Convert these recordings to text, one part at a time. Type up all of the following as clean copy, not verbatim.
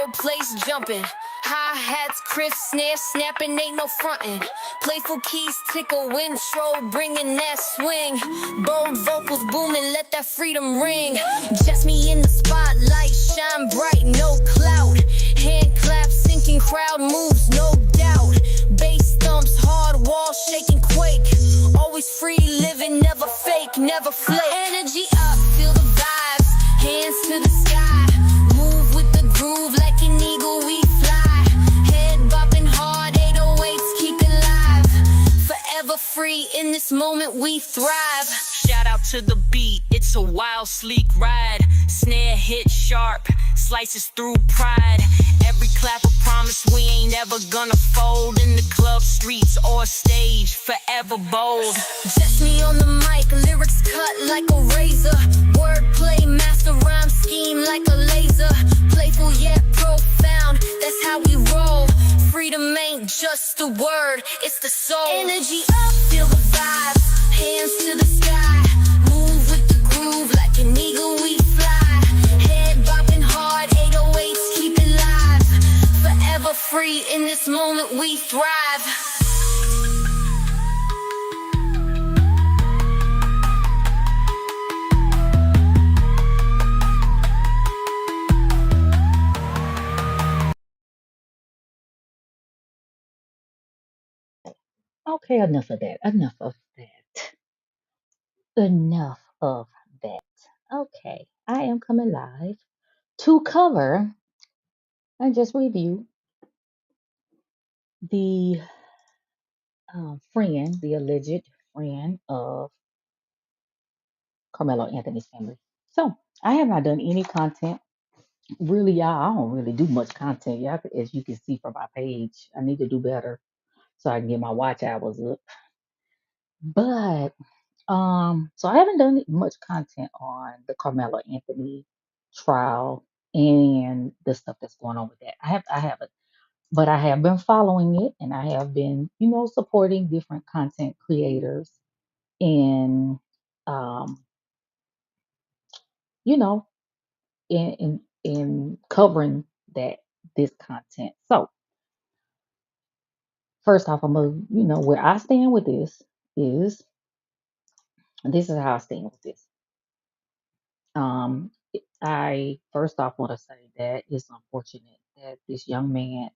whole place jumping. Hi-hats, crisp, snare snapping, ain't no frontin'. Playful keys tickle, intro, bringing that swing. Bold vocals booming, let that freedom ring. Just me in the spotlight, shine bright, no clout. Hand claps, sinking crowd moves, no doubt. Bass thumps, hard walls, shaking quake. Always free living, never fake, never flake. Energy up, feel the vibes, hands to the sky. Move with the groove like an eagle, we fly. Head bopping hard, 808s keep it live. Forever free, in this moment we thrive. Shout out to the beat, it's a wild, sleek ride. Snare hit sharp, slices through pride. Every clap a promise we ain't ever gonna fold. In the club, streets, or stage, forever bold. Just me on the mic, lyrics cut like a razor. Wordplay, master rhyme scheme like a laser. Playful yet profound, that's how we roll. Freedom ain't just a word, it's the soul. Energy up, feel the vibes, hands to the sky. Move with the groove like an eagle we fly. Head bopping hard, 808s keep it live. Forever free, in this moment we thrive. Okay, enough of that. Enough of that. Enough of that. Okay, I am coming live to cover and just review the friend, the alleged friend of Carmelo Anthony's family. So I have not done any content. Really, y'all, I don't really do much content. Y'all, as you can see from my page, I need to do better so I can get my watch hours up. But so I haven't done much content on the Carmelo Anthony trial and the stuff that's going on with that. I haven't, but I have been following it and I have been, supporting different content creators in, um, you know, in covering that this content. So first off, I'm gonna, where I stand with is this is how I stand with this. I first off want to say that it's unfortunate that this young man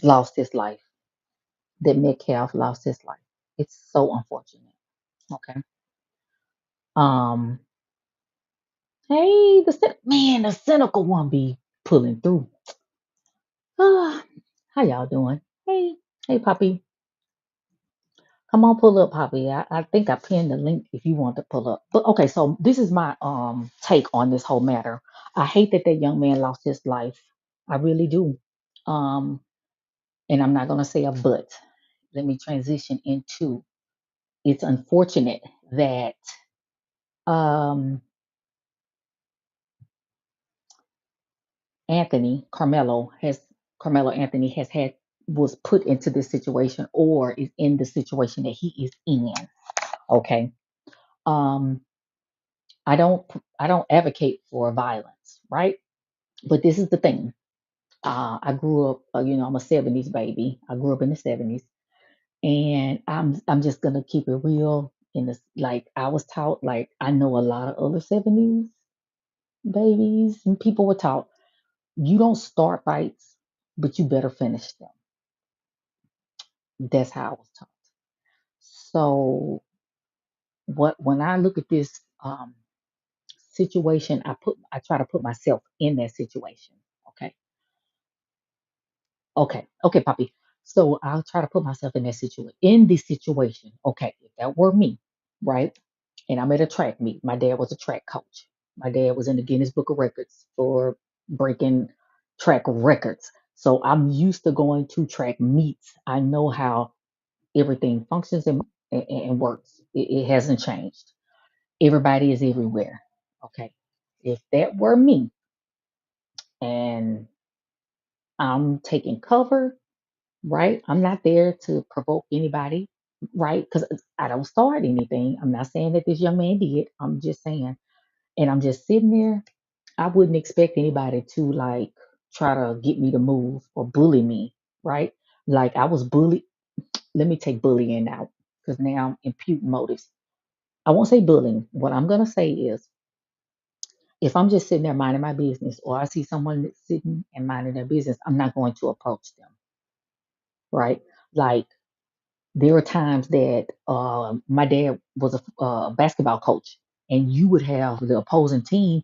lost his life, that Metcalf lost his life. It's so unfortunate. Okay. Um, hey, the cynical one be pulling through. Ah, how y'all doing? Hey, hey, Poppy. Come on, pull up, Poppy. I think I pinned the link if you want to pull up. But okay, so this is my take on this whole matter. I hate that that young man lost his life. I really do. Um, and I'm not gonna say a but. Let me transition into it's unfortunate that um Anthony Carmelo has Carmelo Anthony has had was put into this situation or is in the situation that he is in. Okay. Um I don't I don't advocate for violence, right? But this is the thing. I grew up, I'm a '70s baby. I grew up in the '70s, and I'm just gonna keep it real. In this, like I was taught, like I know a lot of other '70s babies and people were taught, you don't start fights, but you better finish them. That's how I was taught. So what when I look at this situation, I try to put myself in that situation. Okay. Okay, Poppy. So I'll try to put myself in this situation. Okay, if that were me, right? And I'm at a track meet. My dad was a track coach. My dad was in the Guinness Book of Records for breaking track records. So I'm used to going to track meets. I know how everything functions and works. It hasn't changed. Everybody is everywhere. Okay. If that were me and I'm taking cover, right? I'm not there to provoke anybody, right? Because I don't start anything. I'm not saying that this young man did. I'm just saying, and I'm just sitting there. I wouldn't expect anybody to like. try to get me to move or bully me, right? Like I was bullied. Let me take bullying out because now I'm imputing motives. I won't say bullying. What I'm gonna say is if I'm just sitting there minding my business or I see someone that's sitting and minding their business, I'm not going to approach them, right? Like there are times that my dad was a basketball coach, and you would have the opposing team,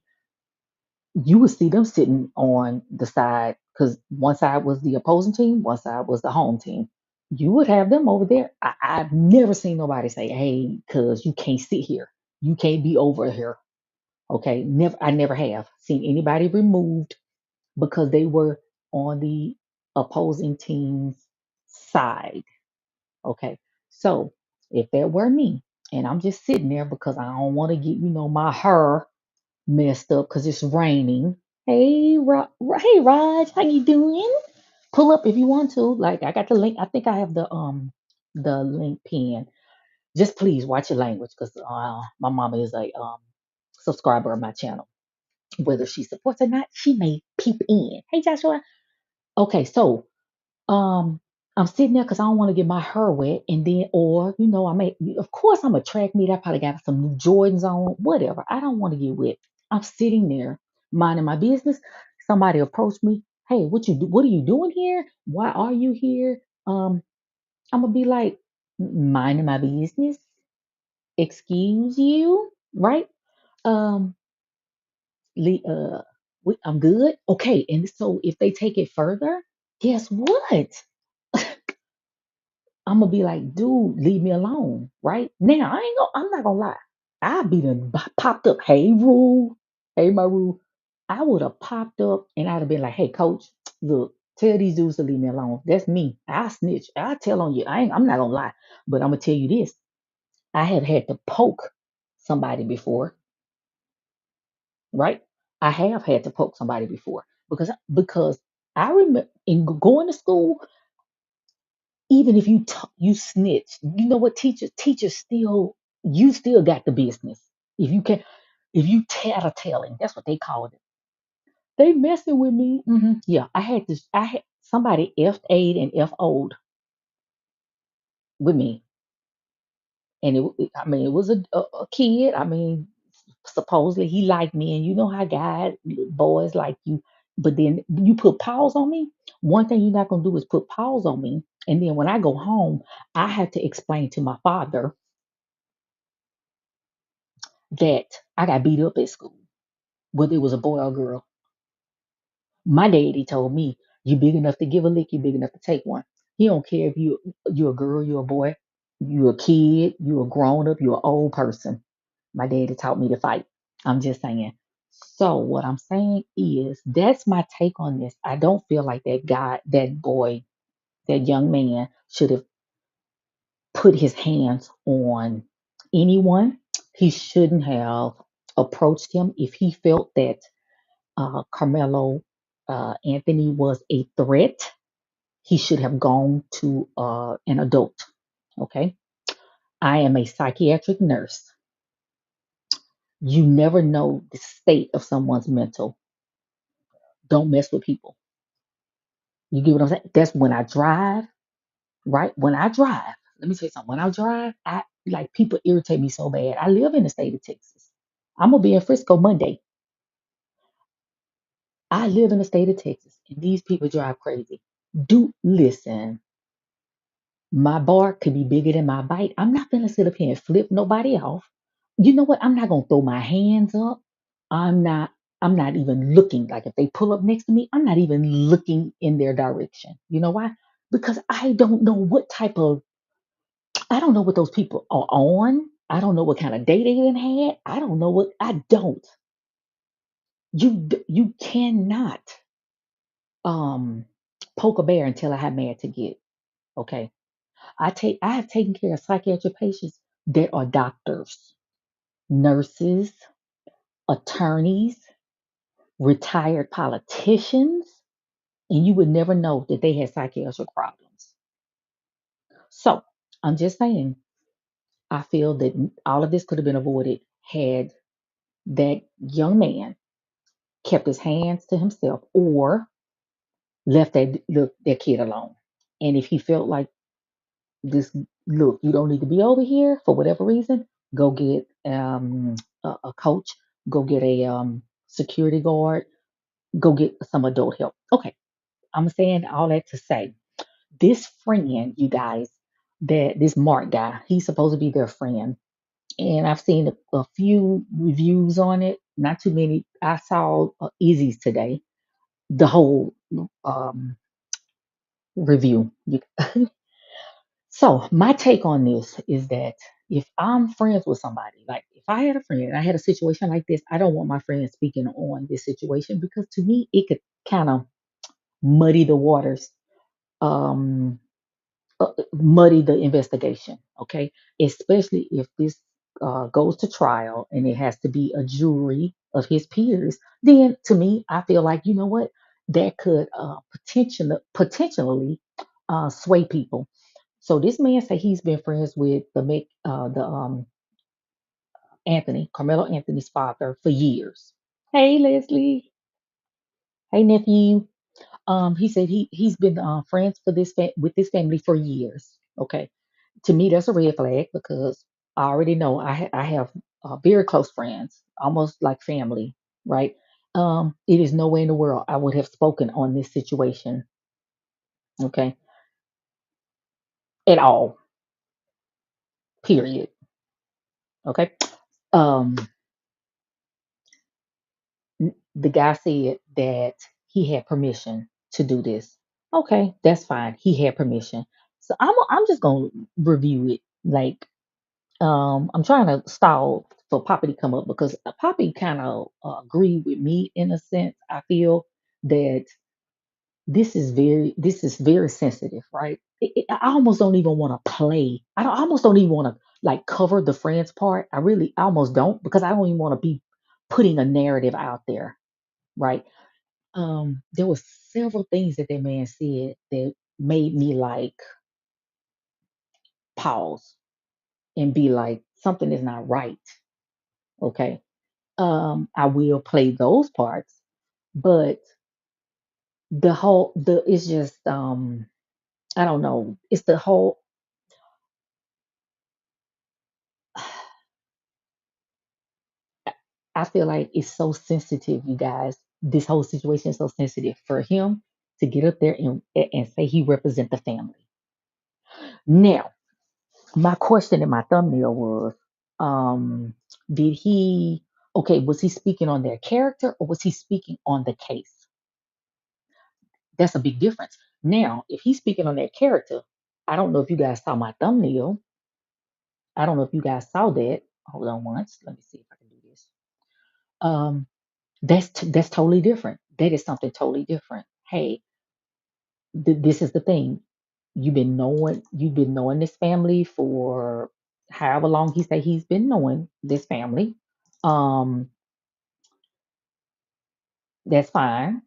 you would see them sitting on the side because one side was the opposing team, one side was the home team. You would have them over there. I've never seen nobody say, "Hey, cuz you can't sit here, you can't be over here." Okay, never. I never have seen anybody removed because they were on the opposing team's side. Okay, so if that were me, and I'm just sitting there because I don't want to get, my hair messed up because it's raining. Hey Raj, how you doing? Pull up if you want to. Like I got the link. I think I have the link pin. Just please watch your language because my mama is a subscriber of my channel. Whether she supports or not, she may peep in. Hey Joshua. Okay, so um, I'm sitting there because I don't want to get my hair wet, and then, or I may, of course, I'm a track meet. I probably got some new Jordans on, whatever. I don't want to get wet. I'm sitting there minding my business. Somebody approached me. Hey, what you do? What are you doing here? Why are you here? I'm gonna be like, minding my business. Excuse you, right? Um, I'm good. Okay, and so if they take it further, guess what? I'm gonna be like, dude, leave me alone, right? Now, I'm not gonna lie. I'd be done popped up, hey, Rule, hey, my Rule. I would have popped up and I'd have been like, hey, coach, look, tell these dudes to leave me alone. That's me. I snitch. I tell on you. I'm not gonna lie, but I'm gonna tell you this. I have had to poke somebody before, right? I have had to poke somebody before because I remember in going to school, even if you snitch, you know what teachers still you still got the business. If you can if you tattletaling, that's what they called it. They messing with me. Yeah, I had somebody F8 and F0'd with me, and I mean it was a kid. I mean supposedly he liked me, and you know how guys boys like you, but then you put pause on me. One thing you're not gonna do is put pause on me, and then when I go home, I had to explain to my father that I got beat up at school, whether it was a boy or girl. My daddy told me, "You big enough to give a lick, you big enough to take one." He don't care if you're a girl, you're a boy, you're a kid, you're a grown up, you're an old person. My daddy taught me to fight. I'm just saying. So what I'm saying is that's my take on this. I don't feel like that boy, that young man should have put his hands on anyone. He shouldn't have approached him if he felt that Carmelo Anthony was a threat. He should have gone to an adult. Okay. I am a psychiatric nurse. You never know the state of someone's mental. Don't mess with people. You get what I'm saying? That's when I drive, right? When I drive, let me tell you something. When I drive, I like people irritate me so bad. I live in the state of Texas. I'm gonna be in Frisco Monday. I live in the state of Texas, and these people drive crazy. Do listen. My bark could be bigger than my bite. I'm not gonna sit up here and flip nobody off. You know what? I'm not gonna throw my hands up. I'm not. I'm not even looking. Like if they pull up next to me, I'm not even looking in their direction. You know why? Because I don't know what type of. I don't know what those people are on. I don't know what kind of day they done had. I don't know what. I don't. You cannot um poke a bear and tell her how mad to get. Okay. I have taken care of psychiatric patients that are doctors, nurses, attorneys, retired politicians, and you would never know that they had psychiatric problems. So I'm just saying, I feel that all of this could have been avoided had that young man kept his hands to himself, or left that kid alone. And if he felt like this, look, you don't need to be over here for whatever reason, go get a coach, go get a security guard, go get some adult help. Okay, I'm saying all that to say this friend, you guys, that this Mark guy, he's supposed to be their friend. And I've seen a few reviews on it, not too many. I saw Izzy's today, the whole um, review. So my take on this is that if I'm friends with somebody, like if I had a friend and I had a situation like this, I don't want my friend speaking on this situation because to me it could kind of muddy the waters, um, muddy the investigation. Okay, especially if this goes to trial and it has to be a jury of his peers. Then to me, I feel like you know what that could potentially sway people. So this man said he's been friends with the Anthony, Carmelo Anthony's father for years. Hey Leslie, hey nephew. He said he's been friends with this family for years. Okay, to me that's a red flag because I already know I have very close friends, almost like family, right? It is no way in the world I would have spoken on this situation, okay, at all. Period. Okay. Um, the guy said that he had permission to do this. Okay, that's fine. He had permission. So I'm just gonna review it. Like I'm trying to stall for Poppy to come up because Poppy kind of agreed with me in a sense. I feel that this is very sensitive, right? I almost don't even want to play. I almost don't even want to like cover the friends part. I almost don't because I don't even want to be putting a narrative out there, right? There was several things that man said that made me like pause and be like something is not right. Okay. I will play those parts, but the it's just I don't know. It's the whole I feel like it's so sensitive, you guys. This whole situation is so sensitive for him to get up there and say he represent the family. Now, my question in my thumbnail was, um, did he okay, was he speaking on their character or was he speaking on the case? That's a big difference. Now, if he's speaking on their character, I don't know if you guys saw my thumbnail. I don't know if you guys saw that. Hold on once. Let me see if I can do this. Um, that's totally different. That is something totally different. Hey, this is the thing. You've been knowing this family for however long he said he's been knowing this family. Um, that's fine.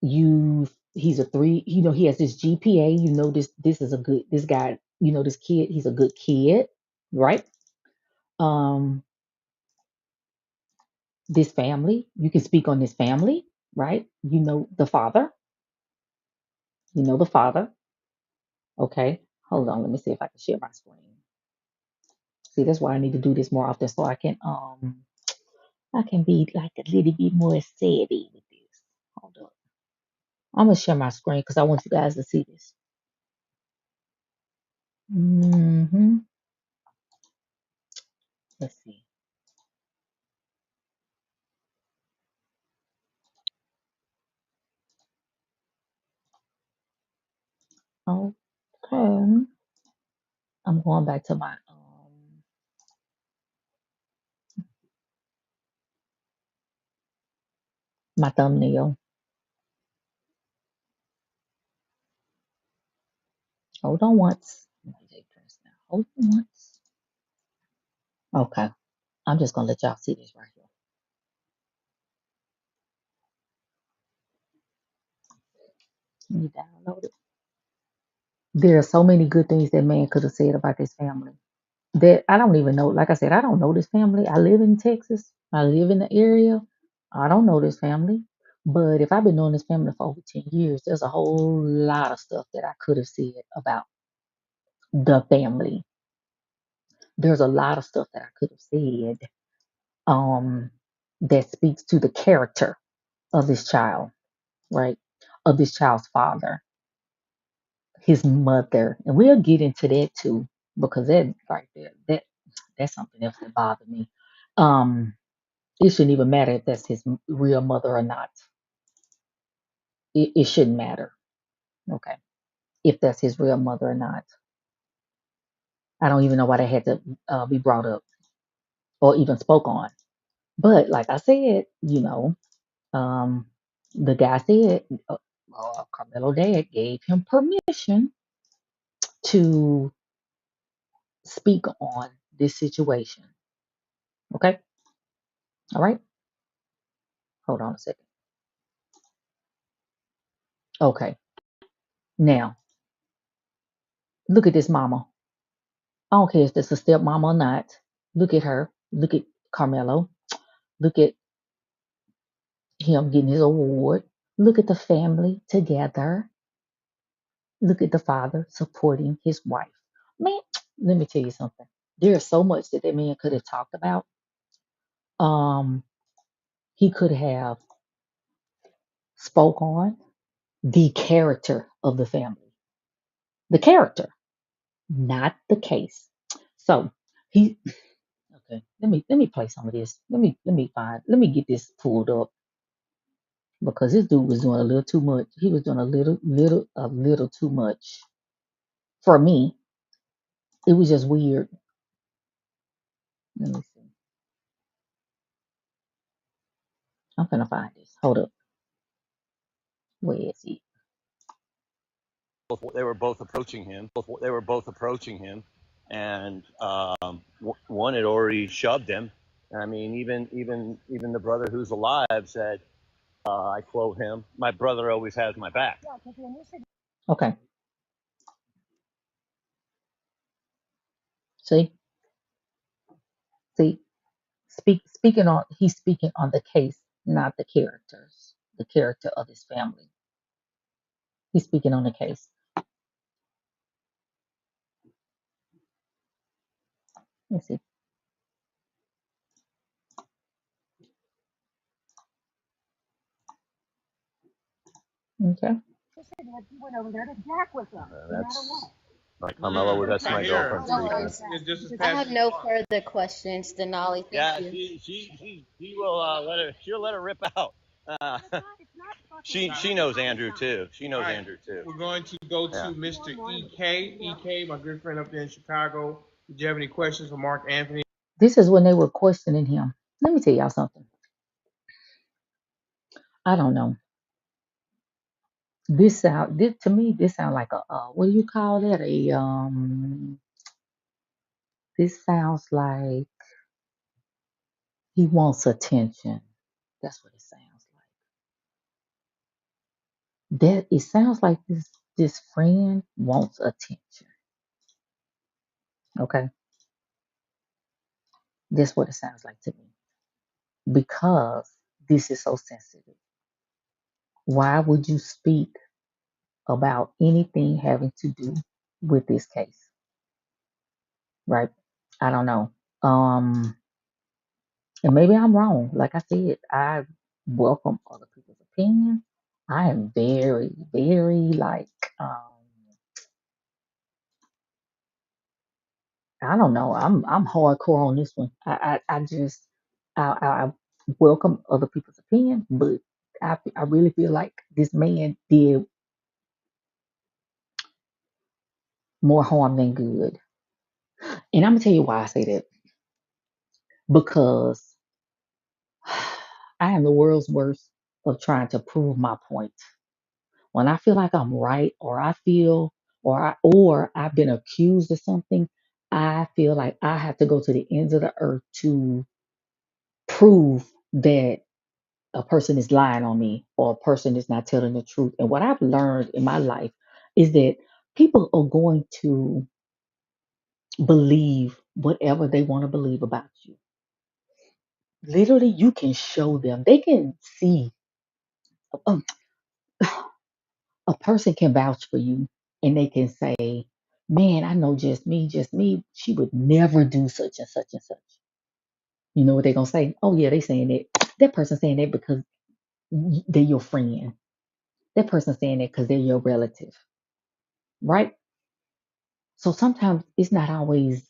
He's a three. He has this GPA. This is a good. This guy. This kid. He's a good kid, right? Um, this family. You can speak on this family, right? The father. You know the father. Okay. Hold on. Let me see if I can share my screen. See, that's why I need to do this more often so I can be like a little bit more savvy with this. Hold up. I'm gonna share my screen because I want you guys to see this. Let's see. Okay. I'm going back to my thumbnail. Hold on once. Hold on once. Okay. I'm just gonna let y'all see this right here. Let me download it. There are so many good things that man could have said about this family that I don't even know. Like I said, I don't know this family. I live in Texas. I live in the area. I don't know this family. But if I've been knowing this family for over 10 years, there's a whole lot of stuff that I could have said about the family. There's a lot of stuff that I could have said um, that speaks to the character of this child, right? Of this child's father, his mother. And we'll get into that too, because that right there, that's something else that bothered me. Um, it shouldn't even matter if that's his real mother or not. It shouldn't matter, okay, if that's his real mother or not. I don't even know why that had to be brought up or even spoke on. But like I said, um, the guy said Carmelo dad gave him permission to speak on this situation. Okay, all right. Hold on a second. Okay, now look at this mama. I don't care if this is a stepmama or not. Look at her. Look at Carmelo. Look at him getting his award. Look at the family together. Look at the father supporting his wife. Man, let me tell you something. There's so much that man could have talked about. Um, he could have spoke on the character of the family. The character, not the case. So he okay, let me play some of this. Let me get this pulled up because this dude was doing a little too much. He was doing a little too much for me. It was just weird. Let me see. I'm gonna find this. Hold up. Where is it? They were both approaching him. They were both approaching him, and one had already shoved him. I mean, even the brother who's alive said, I quote him, "My brother always has my back." Okay. See, see, he's speaking on the case, not the characters, the character of his family. He's speaking on the case. Let's see. Okay. That's like Carmelo. That's my girlfriend No speaking. worries. I have no further questions, Denali. Thank Yeah, you. she will let her. She'll let her rip out. Uh, she knows Andrew too. She knows Andrew too. We're going to go to Yeah. Mr. EK. EK, my good friend up there in Chicago. Did you have any questions for Mark Anthony? This is when they were questioning him. Let me tell y'all something. I don't know. This to me, this sound like a what do you call that? This sounds like he wants attention. That's what it sounds like. It sounds like this friend wants attention. Okay, that's what it sounds like to me. Because this is so sensitive. Why would you speak about anything having to do with this case? Right? I don't know. And maybe I'm wrong. Like I said, I welcome other people's opinions. I am very, very like I don't know. I'm hardcore on this one. I just I welcome other people's opinion, but I really feel like this man did more harm than good. And I'm gonna tell you why I say that. Because I am the world's worst of trying to prove my point. When I feel like I'm right, or I feel, or I've been accused of something, I feel like I have to go to the ends of the earth to prove that a person is lying on me or a person is not telling the truth. And what I've learned in my life is that people are going to believe whatever they want to believe about you. Literally, you can show them, they can see um, a person can vouch for you and they can say, man, I know just me, she would never do such and such and such. You know what they're gonna say? Oh yeah, they saying that. That person saying that because they're your friend. That person saying that because they're your relative, right? So sometimes it's not always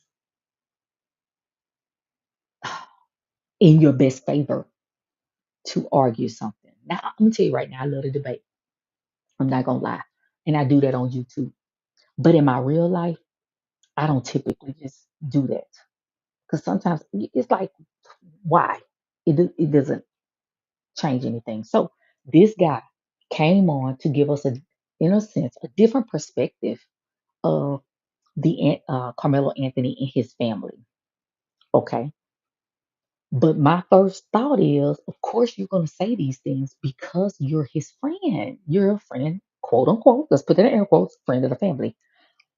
in your best favor to argue something. Now, I'm gonna tell you right now, I love to debate. I'm not gonna lie, and I do that on YouTube. But in my real life, I don't typically just do that because sometimes it's like, why? It doesn't change anything. So this guy came on to give us in a sense, a different perspective of Carmelo Anthony and his family. Okay. But my first thought is, of course, you're going to say these things because you're his friend. You're a friend, quote unquote. Let's put it in air quotes, friend of the family,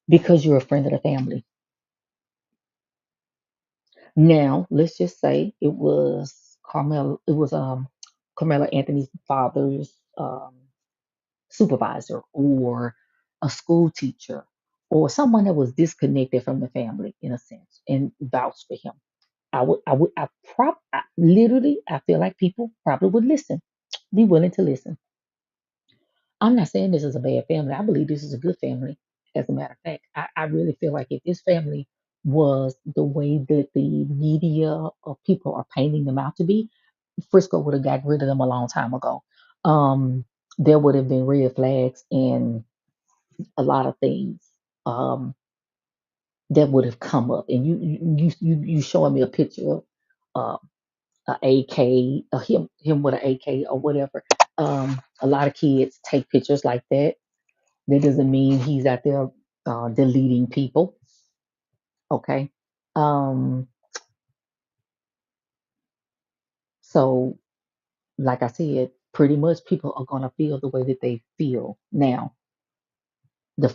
because you're a friend of the family. Now, let's just say it was Carmelo Anthony's father's supervisor or a school teacher or someone that was disconnected from the family in a sense and vouched for him. Literally, I feel like people probably would listen, be willing to listen. I'm not saying this is a bad family. I believe this is a good family. As a matter of fact, I really feel like if this family was the way that the media or people are painting them out to be, Frisco would have got rid of them a long time ago. Um, there would have been red flags and a lot of things um, that would have come up. And you showing me a picture of a AK, him with an AK or whatever. A lot of kids take pictures like that. That doesn't mean he's out there deleting people. Okay. Um, so like I said, pretty much people are gonna feel the way that they feel. Now, the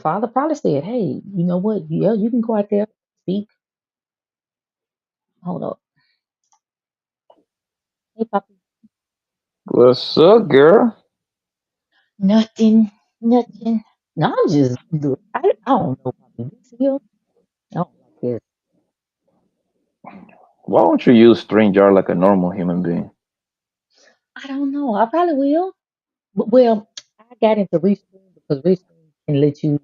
father probably said, "Hey, you know what? Yeah, you can go out there, speak. Hold up, hey, Papa, What's up, girl? nothing, nothing. No, I'm just look. I don't know about this here. I don't like this. Why don't you use StreamYard like a normal human being? I don't know. I probably will. But, well, I got into Restream because Restream can let you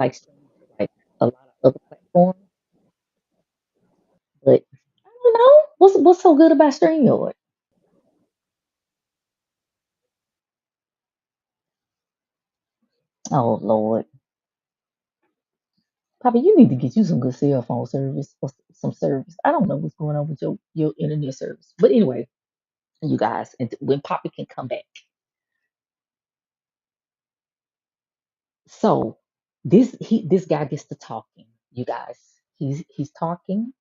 like stream to like a lot of other platforms. But I don't know what's so good about StreamYard. Oh Lord, Papa, you need to get you some good cell phone service or some service. I don't know what's going on with your internet service. But anyway, you guys, and when Papa can come back. So this guy gets to talking, you guys. He's talking,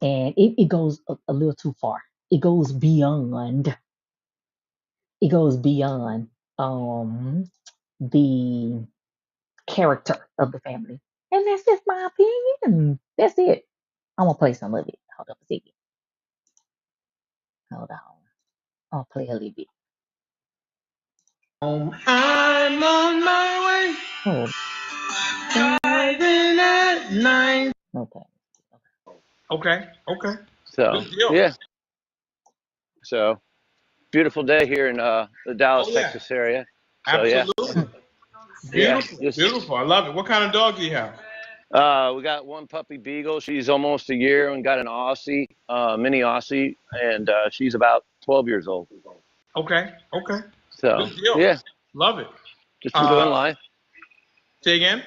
and it goes a little too far. It goes beyond. It goes beyond um the character of the family. And that's just my opinion. That's it. I'm gonna play some of it. Hold up a second. Hold on. I'll play a little bit. I'm on my way, Hold driving at night. okay. Okay, okay. So Good deal. yeah, so beautiful day here in the Dallas, Oh yeah, Texas area. So yeah, absolutely. yeah, Beautiful, just beautiful. I love it. What kind of dog do you have? we got one puppy beagle. She's almost a year, and got an Aussie, mini Aussie, and she's about 12 years old. Okay, okay. So Good deal. yeah, Love it. just enjoying Uh, life. say again?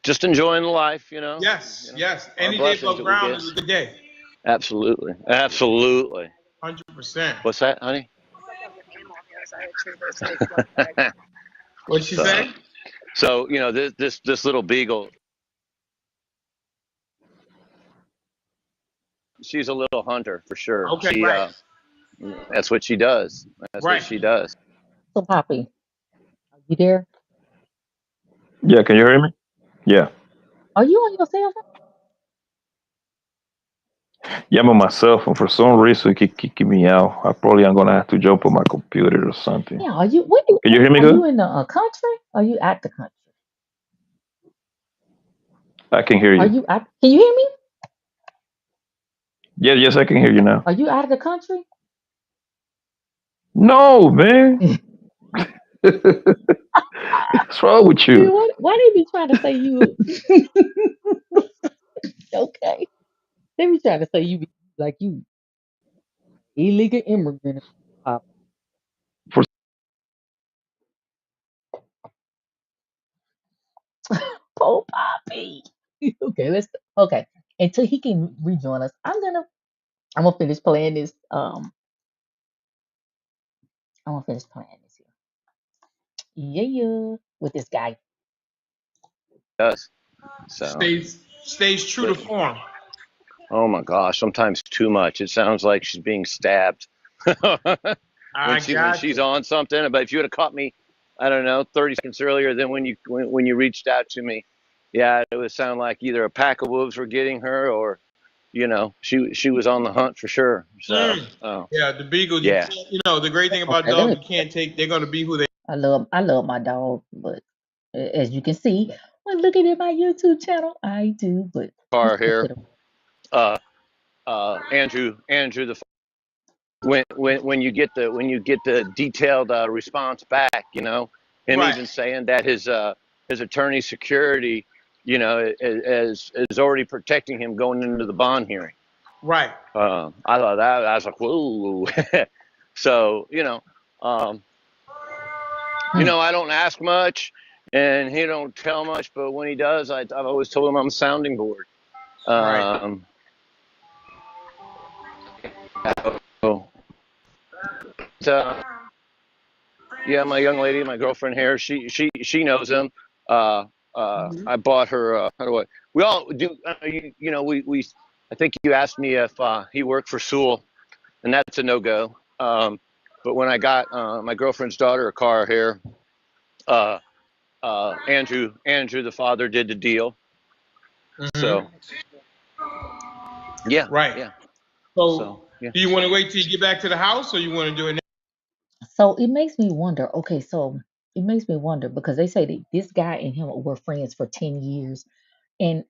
Just enjoying life, Yes, yes. our Any day blessings above that we ground get. is a good day. Absolutely, absolutely. 100%. What's that, honey? What did she So, say? so this little beagle, she's a little hunter for sure. Okay, She right, that's what she does. That's what right. she does. So Poppy, are you there? Yeah, can you hear me? Yeah. Are you on your cell phone? Yeah, I'm on my cell phone. For some reason, it keep kicking me out. I probably am gonna have to jump on my computer or something. Yeah, are you Can you hear me are good? you in the country? Are you at the country? I can hear Are you. you at, can you hear me? Yeah, yes, I can hear you now. Are you out of the country? No, man. What's wrong with Man, you? why they be trying to say you okay? They be trying to say you be like you illegal immigrant. Uh, For Poor Poppy. Okay, okay. Until he can rejoin us, I'm gonna finish playing this. I'm gonna finish playing this here. Yeah, yeah, with this guy. Does so. Stays true to But form. oh my gosh, sometimes too much. It sounds like she's being stabbed I when got she's you. on something. But if you would have caught me, I don't know, 30 seconds earlier than when you reached out to me, yeah, it would sound like either a pack of wolves were getting her or she was on the hunt for sure. So Mm. Yeah, the beagle. You yeah, can't. You know the great thing about Okay, let dogs, me. you can't take. They're gonna be who they. I love my dog, but as you can see when looking at my YouTube channel, I do. But let's car get here. to the. Uh, Andrew the when you get the detailed response back, him Right. even saying that his attorney security, is already protecting him going into the bond hearing. Right. I thought that I was like, whoa. So um, Hmm. I don't ask much, and he don't tell much, but when he does, I've always told him I'm a sounding board. Right. Um, so, uh, yeah, my young lady, my girlfriend here, she knows him. Uh, Mhm. I bought her. How do I? We all do. We. I think you asked me if he worked for Sewell, and that's a no go. But when I got my girlfriend's daughter a car here, uh, Andrew, the father, did the deal. Mhm. So yeah, Right. yeah. So So, yeah. do you want to wait till you get back to the house, or you want to do it now? So it makes me wonder. Okay, so it makes me wonder because they say that this guy and him were friends for 10 years, and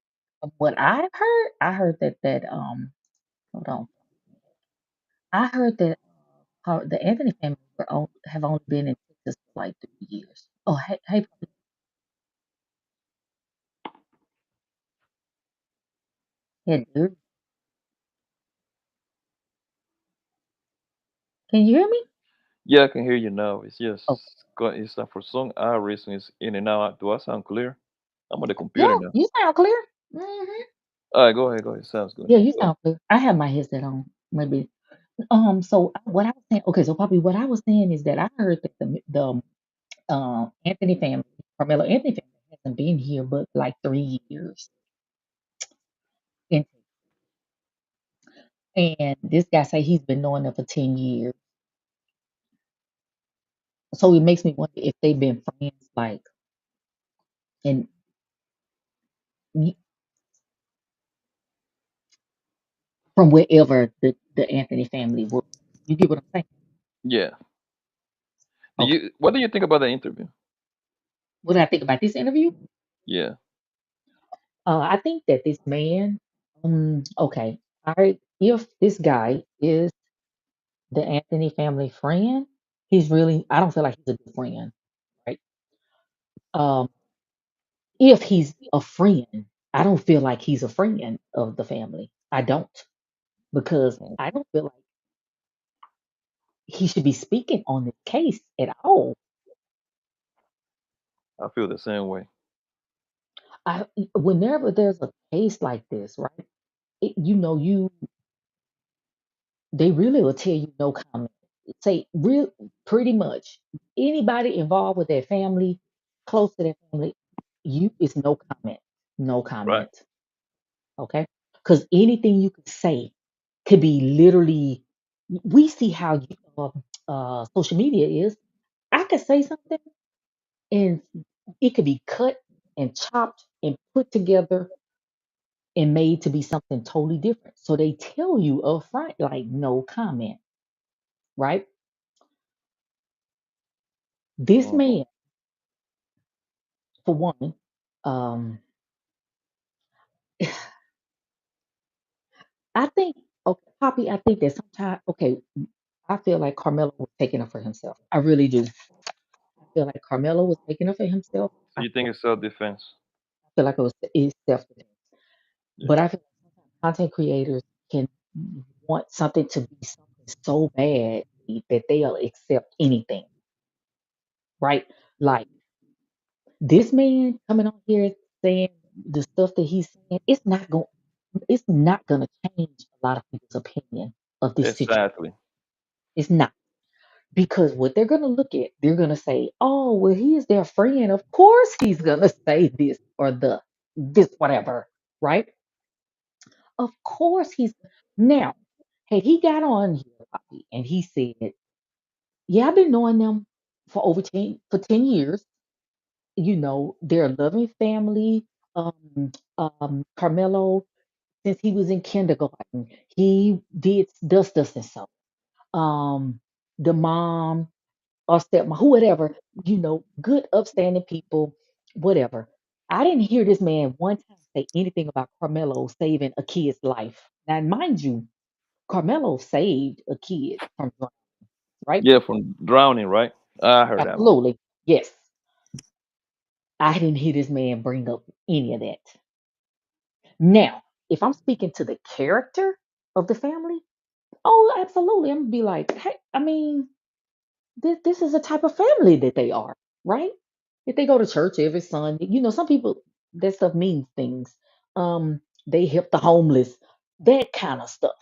what I heard that. Hold on, I heard that the Anthony family have only been in Texas for like 3 years. Oh, hey, hey, dude, can you hear me? yeah, I can hear you now. It's just Oh, it's for some odd reason it's in and out. Do I sound clear? I'm on the yeah, computer now. you sound clear. Hmm. All right, go ahead, go ahead. Sounds good. Yeah, you Go. sound clear. I have my headset on, maybe. So what I was saying, okay, so Poppy, what I was saying is that I heard that the Anthony family, Carmelo Anthony family, hasn't been here but like 3 years, and this guy say he's been knowing them for 10 years. So it makes me wonder if they've been friends, like, and y- from wherever the Anthony family was. You get what I'm saying? Yeah. Do Okay. you? What do you think about the interview? What do I think about this interview? Yeah. I think that this man, okay, if this guy is the Anthony family friend, I don't feel like he's a good friend, right? Um, if he's a friend, I don't feel like he's a friend of the family. I don't, because Mm, I don't feel like he should be speaking on this case at all. I feel the same way. Whenever there's a case like this, right? You they really will tell you no comment. Say real pretty much anybody involved with their family, close to their family, it's no comment. No Right. comment. Okay? Because anything you could say could be literally we see how social media is. I could say something and it could be cut and chopped and put together and made to be something totally different. So they tell you up front, like, no comment, right? This Mhm. man, for one, um, I think, okay, Poppy, I think that sometimes, okay, I feel like Carmelo was taking up for himself. I really do. I feel like Carmelo was taking up for himself. So you think it's self-defense? I feel like it was it's self defense. Yeah. But I feel like sometimes content creators can want something to be something so bad that they'll accept anything, right? Like this man coming on here saying the stuff that he's saying, it's not gonna change a lot of people's opinion of this situation. Exactly. It's not. Because what they're gonna look at, they're gonna say, "Oh, well, he is their friend. Of course, he's gonna say this or this whatever, right? Of course, he's now." Had he got on here, Poppy, and he said, "Yeah, I've been knowing them for over 10 years. You know, they're a loving family. Carmelo, since he was in kindergarten, he does this and so. Um, the mom or stepmom, whoever, good, upstanding people, whatever. I didn't hear this man one time say anything about Carmelo saving a kid's life. Now, mind you, Carmelo saved a kid from drowning, right? Yeah, from drowning, right? I heard that one. Absolutely. Yes. I didn't hear this man bring up any of that. Now, if I'm speaking to the character of the family, oh, absolutely. I'm gonna be like, hey, I mean, this is a type of family that they are, right? If they go to church every Sunday, some people that stuff means things. They help the homeless, that kind of stuff.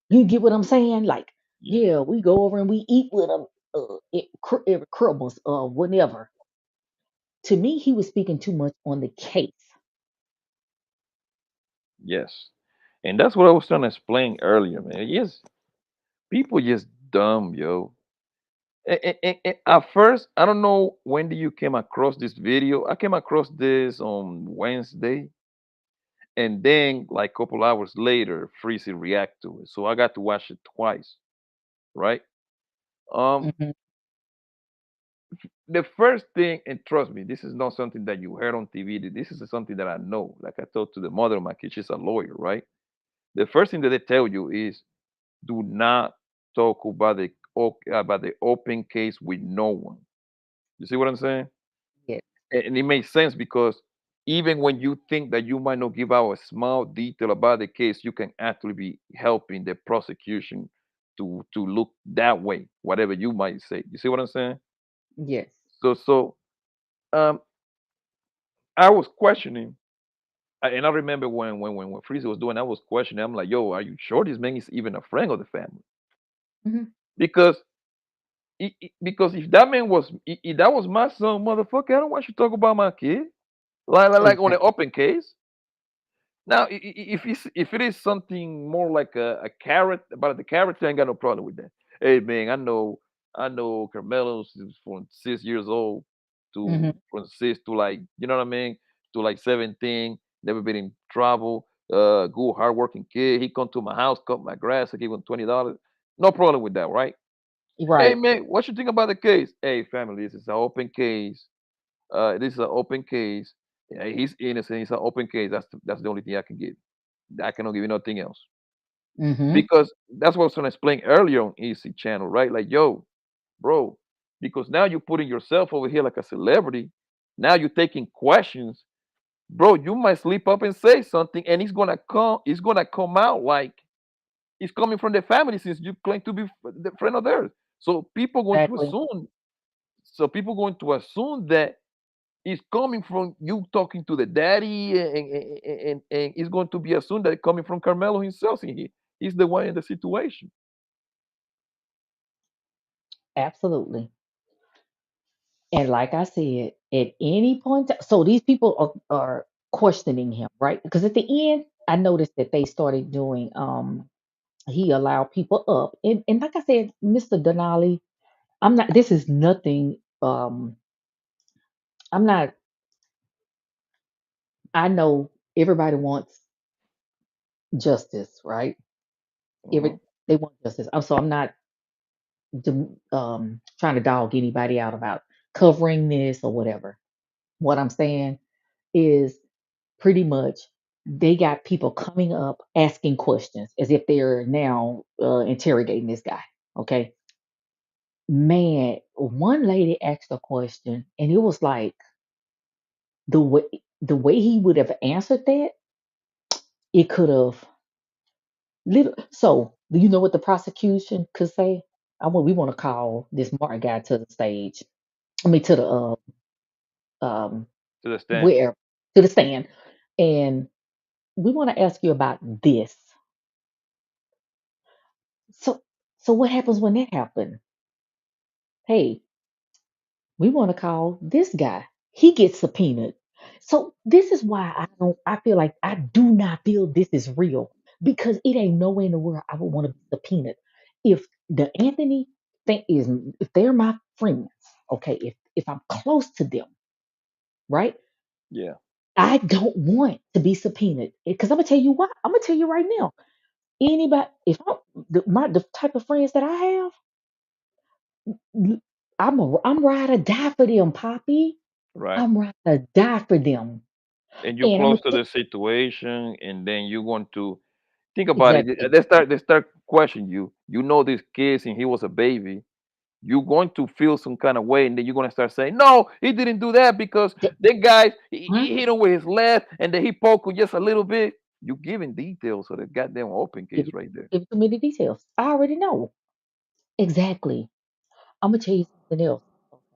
You get what I'm saying? Like, Yeah. yeah, we go over and we eat with them every Christmas or whenever. To me, he was speaking too much on the case. Yes. And that's what I was trying to explain earlier, man. Yes, people just dumb, yo. At first, I don't know when did you came across this video. I came across this on Wednesday, and then like a couple hours later, Freezy react to it. So I got to watch it twice, right? Um, Hmm. the first thing, and trust me, this is not something that you heard on TV. This is something that I know. Like I told to the mother of my kid, she's a lawyer, right? The first thing that they tell you is do not talk about the open case with no one. You see what I'm saying? Yeah, And it makes sense because even when you think that you might not give out a small detail about the case, you can actually be helping the prosecution to look that way, whatever you might say. You see what I'm saying? yes, So um, I was questioning, and I remember when Freezer was doing, I was questioning. I'm like, yo, are you sure this man is even a friend of the family? hmm Because because if that man was if that was my son, motherfucker, I don't want you to talk about my kid. Like on an exactly, open case. Now, if it is something more like a carrot about the character, I ain't got no problem with that. Hey man, I know Carmelo's is from 6 years old to hmm from 6 to like what I mean to like 17, never been in trouble, good hardworking kid. He come to my house, cut my grass, I give him $20. No problem with that, right? Hey right, man, what you think about the case? Hey family, this is an open case. This is an open case. Yeah, he's innocent. It's an open case. That's the only thing I can give. I cannot give you nothing else hmm because that's what I was trying to explain earlier on Easy Channel, right? Like, yo, bro, because now you're putting yourself over here like a celebrity. Now you're taking questions, bro. You might slip up and say something, and It's gonna come out like it's coming from the family since you claim to be the friend of theirs. So people going to exactly, assume. So people going to assume that it's coming from you talking to the daddy, and it's going to be assumed that it's coming from Carmelo himself. He's the one in the situation. absolutely. And like I said, at any point, so these people are questioning him, right? Because at the end, I noticed that they started doing, he allowed people up. And like I said, Mr. Denali, this is nothing, I'm not, I know everybody wants justice, right? Hmm. They want justice. So I'm not trying to dog anybody out about covering this or whatever. What I'm saying is pretty much they got people coming up asking questions as if they're now interrogating this guy. Okay. Man, one lady asked a question and it was like the way he would have answered that, it could have little. So do you know what the prosecution could say? We want to call this Martin guy to the stage. I mean to the um To the stand. where to the stand, and we want to ask you about this. So what happens when that happens? Hey, we want to call this guy. He gets subpoenaed. So this is why I feel like I do not feel this is real because it ain't nowhere in the world I would want to be subpoenaed. If the Anthony thing is, if they're my friends, okay, if I'm close to them, right? Yeah. I don't want to be subpoenaed because I'm gonna tell you why. I'm gonna tell you right now. Anybody, if I'm the type of friends that I have, I'm ride or die for them, Poppy. Right. I'm ride or die for them. And you're And I'm close gonna to the situation, and then you want to think about it. exactly. They start questioning you. You know this kid since he was a baby. You're going to feel some kind of way, and then you're going to start saying, "No, he didn't do that because Th- that guy he Huh? hit him with his left, and then he poked him just a little bit." You giving details of the goddamn open case right there. Give it to me the details. I already know exactly. I'm gonna tell you something else.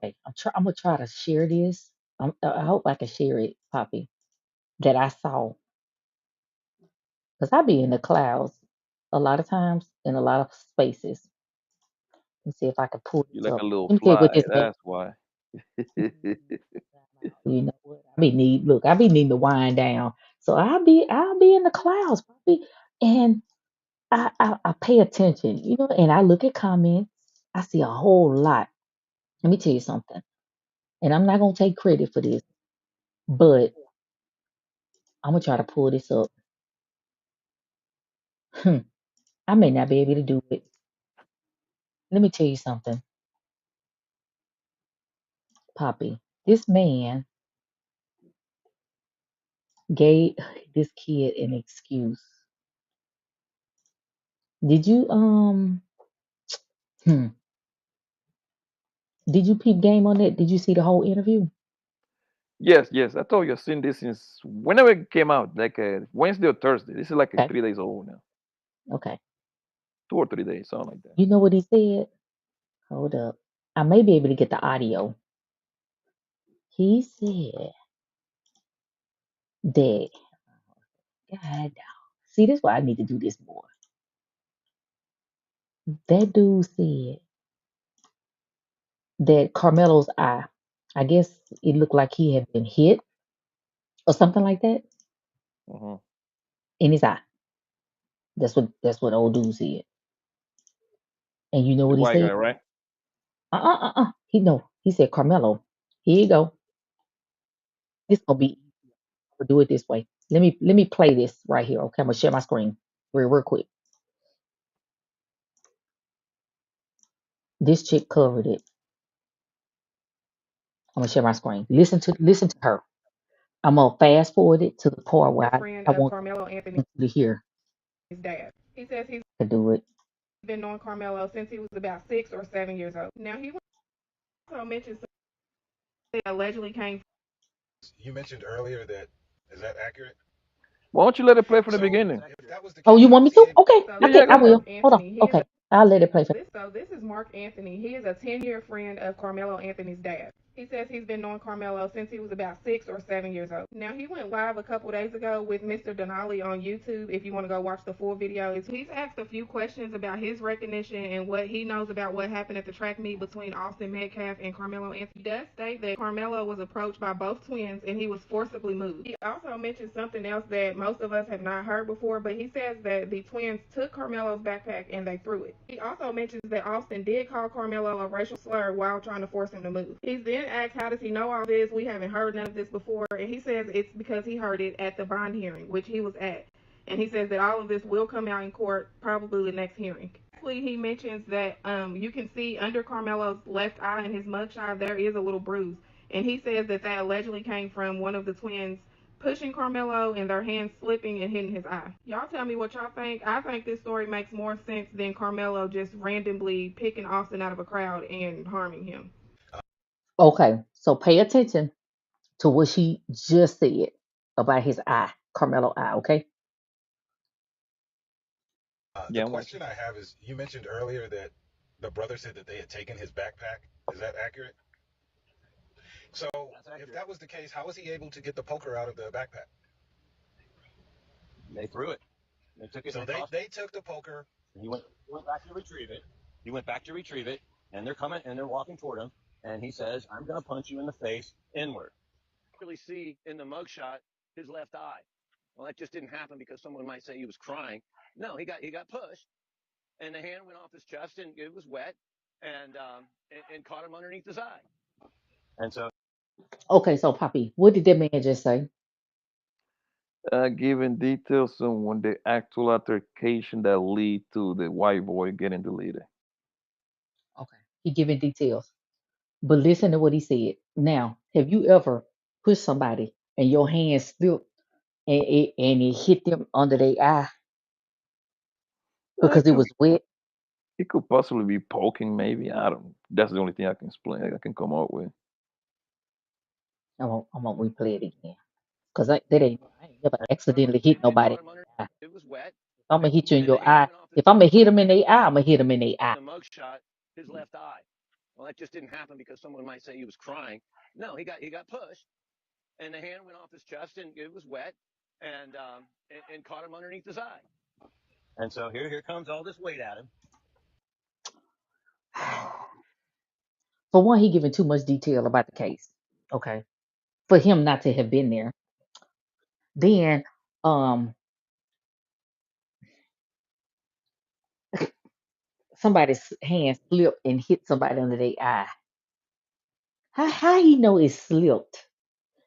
Okay, I'm gonna try to share this. I hope I can share it, Poppy. That I saw because I be in the clouds a lot of times in a lot of spaces. Let me see if I can pull You're this like up. a little Let me tell you what fly. this man. That's why. You know what? I be needing to wind down. So I'll be in the clouds, Poppy, and I pay attention, and I look at comments. I see a whole lot. Let me tell you something, and I'm not gonna take credit for this, but I'm gonna try to pull this up. I may not be able to do it. Let me tell you something, Poppy. This man gave this kid an excuse. Did you hmm, did you peep game on that? Did you see the whole interview? Yes, yes. I told you I've seen this since whenever it came out, like Wednesday or Thursday. This is like Okay, 3 days old now, okay. 2 or 3 days, something like that. You know what he said? Hold up. I may be able to get the audio. He said that God, see, this is why I need to do this more. That dude said that Carmelo's eye, I guess it looked like he had been hit or something like that Hmm. in his eye. That's what old dude said. And you know The what he white guy, said? right? He no. He said, Carmelo, here you go. This gonna be we'll do it this way. Let me play this right here. Okay, I'm gonna share my screen real quick. This chick covered it. I'm gonna share my screen. Listen to her. I'm gonna fast forward it to the part where Friend I of want Carmelo Anthony's you to hear dad. He says he's to do it. been knowing Carmelo since he was about 6 or 7 years old. Now he also mentioned something that allegedly came. You mentioned earlier that is that accurate? Why don't you let it play from the So beginning? if that was the Oh, you case, want me he to? didn't. Okay, So Yeah, this yeah, okay, go I is ahead. will. Mark Hold on. Anthony. Okay, I'll let it play for. This is Mark Anthony. He is a 10-year friend of Carmelo Anthony's dad. He says he's been knowing Carmelo since he was about 6 or 7 years old. Now he went live a couple days ago with Mr. Denali on YouTube. If you want to go watch the full video, he's asked a few questions about his recognition and what he knows about what happened at the track meet between Austin Metcalf and Carmelo Anthony. He does state that Carmelo was approached by both twins and he was forcibly moved. He also mentioned something else that most of us have not heard before, but he says that the twins took Carmelo's backpack and they threw it. He also mentions that Austin did call Carmelo a racial slur while trying to force him to move. He's then asked, how does he know all this? We haven't heard none of this before. And he says it's because he heard it at the bond hearing, which he was at. And he says that all of this will come out in court, probably the next hearing. He mentions that you can see under Carmelo's left eye in his mugshot there is a little bruise, and he says that that allegedly came from one of the twins pushing Carmelo and their hands slipping and hitting his eye. Y'all tell me what y'all think. I think this story makes more sense than Carmelo just randomly picking Austin out of a crowd and harming him. Okay, so pay attention to what she just said about his eye, Carmelo eye, okay? The Yeah, I'm watching. question I have is, you mentioned earlier that the brother said that they had taken his backpack. Is that accurate? So That's if accurate. that was the case, how was he able to get the poker out of the backpack? They threw it. They took it So and they tossed it. they took the poker. He went back to retrieve it. He went back to retrieve it, and they're coming and they're walking toward him. And he says, "I'm going to punch you in the face inward." Really see in the mugshot his left eye. Well, that just didn't happen because someone might say he was crying. No, he got pushed, and the hand went off his chest, and it was wet, and caught him underneath his eye. And so Okay, so Poppy, what did that man just say? Giving details on the actual altercation that lead to the white boy getting deleted. Okay, he giving details. But listen to what he said. Now, have you ever pushed somebody and your hand slipped and it hit them under their eye It because it could was wet? it could possibly be poking, maybe. I don't. That's the only thing I can explain. I can come up with. I'm gonna replay it again. Because I ain't never accidentally hit and nobody caught in him under. the eye. It was wet, If I'm gonna hit you in and the your hand eye, went off his if I'm gonna hit them in their eye, I'm gonna hit them in their eye. the mugshot his left eye. Well, that just didn't happen because someone might say he was crying. No, he got pushed, and the hand went off his chest, and it was wet, and caught him underneath his eye. And so here comes all this weight at him. For one, he giving too much detail about the case. Okay, for him not to have been there. Then, um, somebody's hand slipped and hit somebody under their eye. How he know it slipped?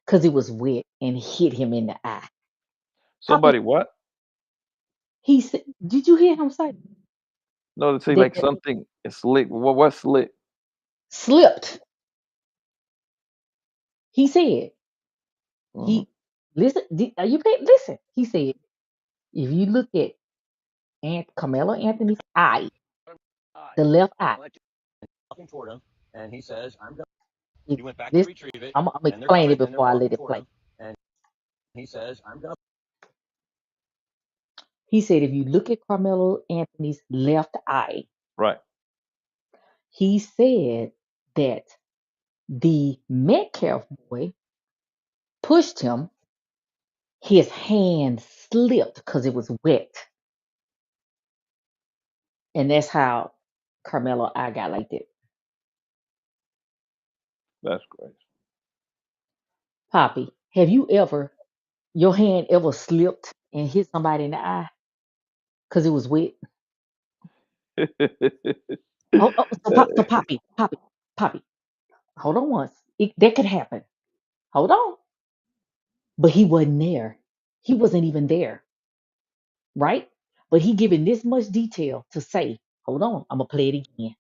Because it was wet and hit him in the eye. Poppy, Somebody what? he said, did you hear him say No, they say that like something is slick. What's slick? slipped? He said Hmm. he listen. Are you paying? Listen. He said if you look at Carmelo Anthony's eye, the left eye. Well, walking toward him, and he says, "I'm going." If, He went back to listen, retrieve it, I'm and they're explain coming it and they're before I walking let it toward play. him, and he says, "I'm going." He said if you look at Carmelo Anthony's left eye, Right. he said that the Metcalf boy pushed him. His hand slipped because it was wet, and that's how Carmelo eye got like that. That's crazy. Poppy, have you ever your hand ever slipped and hit somebody in the eye because it was wet? Oh, so Poppy, hold on once. That could happen. Hold on. But he wasn't there. He wasn't even there, right? But he giving this much detail to say, hold on, I'm gonna play it again.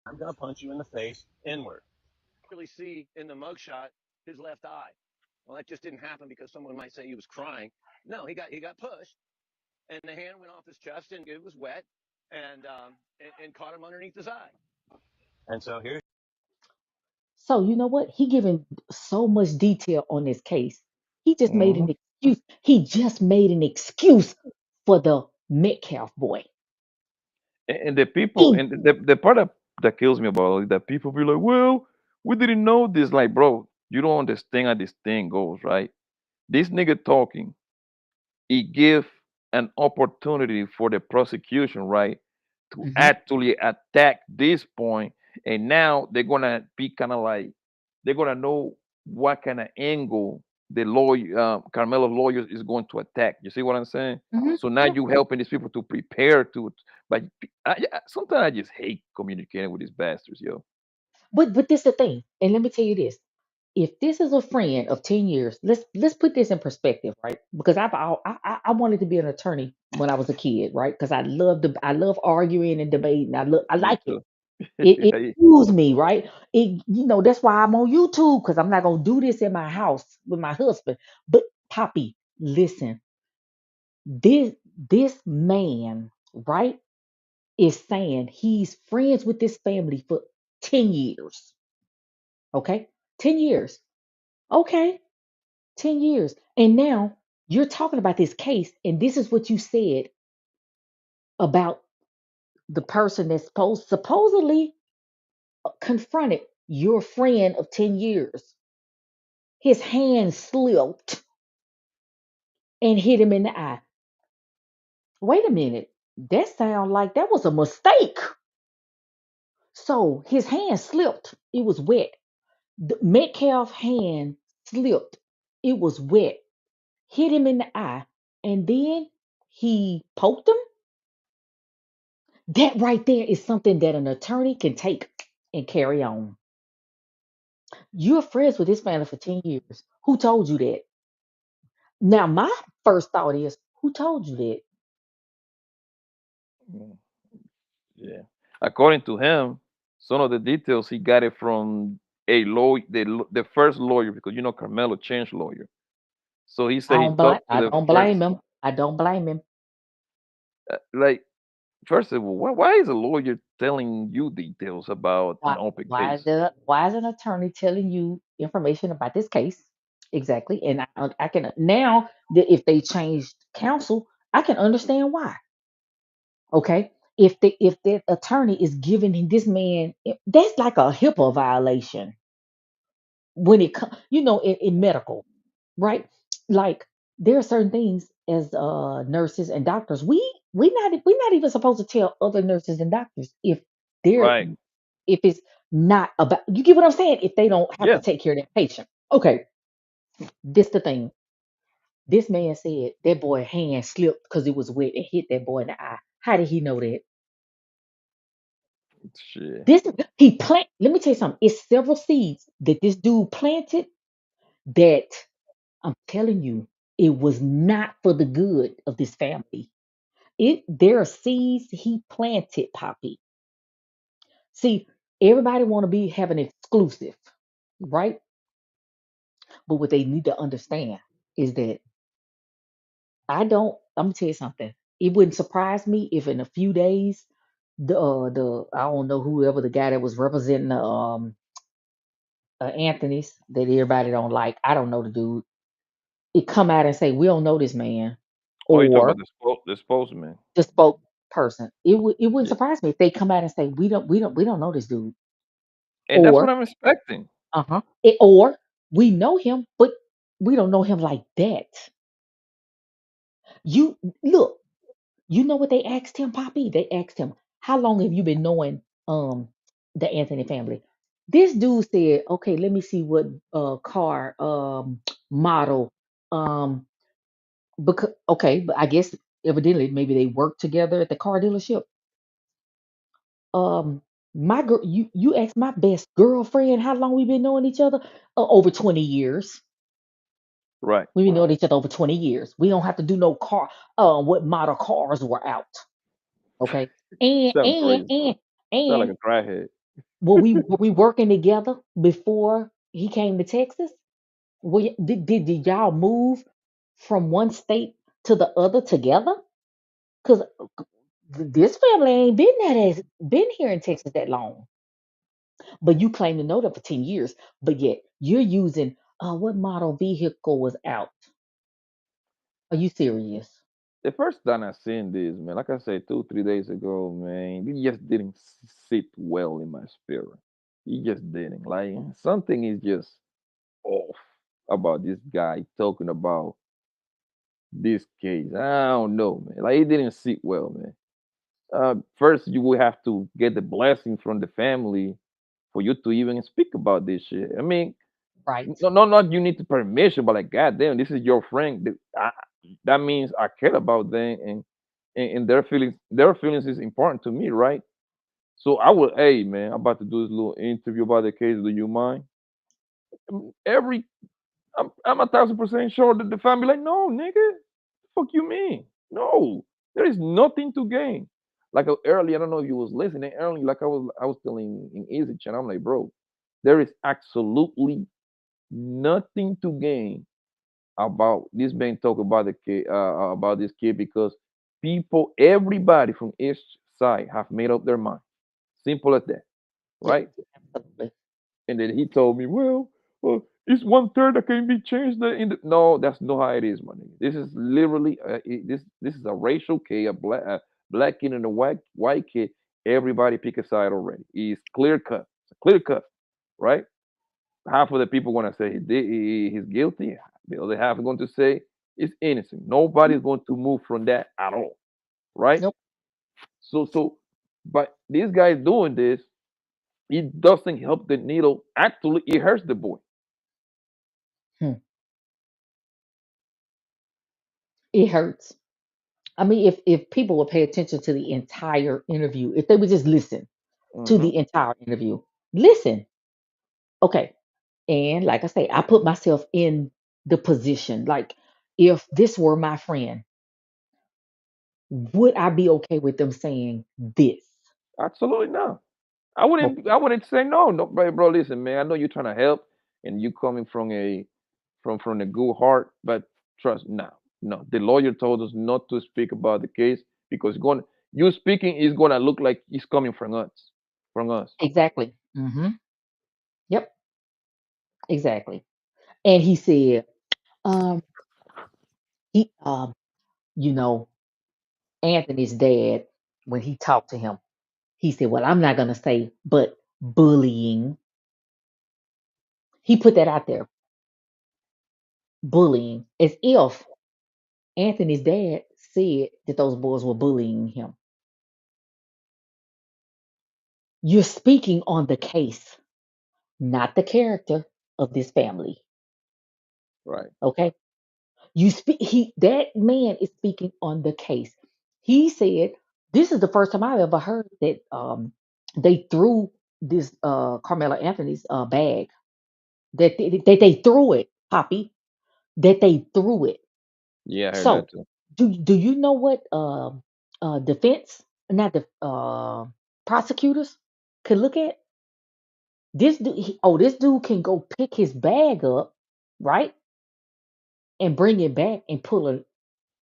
I'm going to punch you in the face inward. Really see in the mugshot his left eye. Well, that just didn't happen because someone might say he was crying. No, he got pushed, and the hand went off his chest, and it was wet, and caught him underneath his eye. And so here. So you know what? He giving so much detail on this case. He just made Hmm. an excuse. He just made an excuse for the Metcalf boy. And the people, He and the part that kills me about it, that people be like, well, we didn't know this. Like, bro, you don't understand how this thing goes, right? This nigga talking, he give an opportunity for the prosecution, right, to Mhm. actually attack this point, and now they're gonna be kind of like they're gonna know what kind of angle the lawyer, Carmelo lawyer is going to attack. You see what I'm saying? Mhm. So now Yeah. you helping these people to prepare to. But sometimes I just hate communicating with these bastards, yo. But this the thing, and let me tell you this. if this is a friend of 10 years, let's put this in perspective, right? Because I wanted to be an attorney when I was a kid, right? Because I love arguing and debating. I Me like it. too. It I- fuels me, right? That's why I'm on YouTube, because I'm not gonna do this in my house with my husband. But Poppy, listen, this man, right, is saying he's friends with this family for 10 years. Okay? 10 years. Okay, 10 years. And now you're talking about this case, and this is what you said about the person that's supposedly confronted your friend of 10 years. His hand slipped and hit him in the eye. Wait a minute. That sounds like that was a mistake. So his hand slipped. It was wet. The Metcalf hand slipped. It was wet. Hit him in the eye. And then he poked him. That right there is something that an attorney can take and carry on. You're friends with this family for 10 years. Who told you that? Now, my first thought is, who told you that? Mm, yeah. According to him, some of the details he got it from a lawyer, the first lawyer, because Carmelo changed lawyer. So he said he talked to I the don't blame first, him. I don't blame him. like, first of all, why is a lawyer telling you details about an open case? Why is an attorney telling you information about this case? Exactly. And I can now that if they changed counsel, I can understand why. Okay. If that attorney is giving this man, that's like a HIPAA violation when it comes, in medical, right? Like there are certain things as nurses and doctors, we're not even supposed to tell other nurses and doctors they're Right. if it's not about, you get what I'm saying? If they don't have to Yeah. take care of that patient. Okay, this the thing. This man said that boy hand slipped because it was wet and hit that boy in the eye. How did he know that? Shit. This he plant. Let me tell you something. It's several seeds that this dude planted that I'm telling you, it was not for the good of this family. There are seeds he planted, Poppy. See, everybody want to be having exclusive, right? But what they need to understand is that I'm gonna tell you something. It wouldn't surprise me if in a few days the I don't know, whoever the guy that was representing the Anthony's that everybody don't like, I don't know the dude. It come out and say we don't know this man, Oh, you talking or about the spokesman? the spokesperson. It wouldn't Yeah. surprise me if they come out and say we don't know this dude, And that's what or I'm expecting. or we know him, but we don't know him like that. You look. You know what they asked him, Poppy? They asked him, "How long have you been knowing the Anthony family?" This dude said, "Okay, let me see what car model because okay, but I guess evidently maybe they work together at the car dealership. Um my girl, you asked my best girlfriend how long we been knowing each other? Over 20 years. Right. We've been knowing each other over 20 years. We don't have to do no car what model cars were out. Okay. And Sound and crazy. and Sound like and a crackhead. were we working together before he came to Texas? Did y'all move from one state to the other together? Because this family ain't been here in Texas that long. But you claim to know them for 10 years, but yet you're using what model vehicle was out? Are you serious? The first time I seen this, man, like I said, 2, 3 days ago, man, it just didn't sit well in my spirit. It just didn't. Like something is just off about this guy talking about this case. I don't know, man. Like it didn't sit well, man. First, you will have to get the blessing from the family for you to even speak about this shit. I mean, Right. no, no, not you need the permission, but like, goddamn, this is your friend. That means I care about them, and their feelings. Their feelings is important to me, right? So I would, hey, man, I'm about to do this little interview about the case. Do you mind? Every I'm 1,000% sure that the family like, no, nigga, fuck you mean? No, there is nothing to gain. Like early, I don't know if you was listening early, like I was telling in Easy Chat, I'm like, bro, there is absolutely nothing to gain about this being talk about the kid about this kid because everybody from each side have made up their mind. Simple as that, Yep, right? absolutely. And then he told me, well, it's 1/3 that can be changed. No, that's not how it is, my nigga. This is literally this is a racial kid, a black kid and a white kid. Everybody pick a side already. It's clear cut. It's clear cut, right? Half of the people gonna say he's guilty. The other half are going to say it's innocent. Nobody's going to move from that at all, right? Nope. So, but this guy is doing this. It doesn't help the needle. Actually, it hurts the boy. Hmm. It hurts. I mean, if people would pay attention to the entire interview, if they would just listen to Hmm. the entire interview, listen. Okay. And like I say, I put myself in the position. Like, if this were my friend, would I be okay with them saying this? Absolutely not. I Well, wouldn't. I wouldn't say no. No, bro. Listen, man. I know you're trying to help, and you coming from a good heart, but trust, no, no. The lawyer told us not to speak about the case because going you speaking is gonna look like it's coming from us, from us. exactly. Yep, exactly. And he said, um, he, you know, Anthony's dad, when he talked to him, he said, "Well, I'm not gonna say, but bullying." He put that out there, bullying, as if Anthony's dad said that those boys were bullying him. You're speaking on the case, not the character of this family. Right. Okay? You speak that man is speaking on the case. He said, this is the first time I've ever heard that they threw this Carmelo Anthony's bag. That they threw it, Poppy. That they threw it. Yeah, I heard So that too. do you know what defense, not the prosecutors could look at? This dude, this dude can go pick his bag up, right, and bring it back and pull a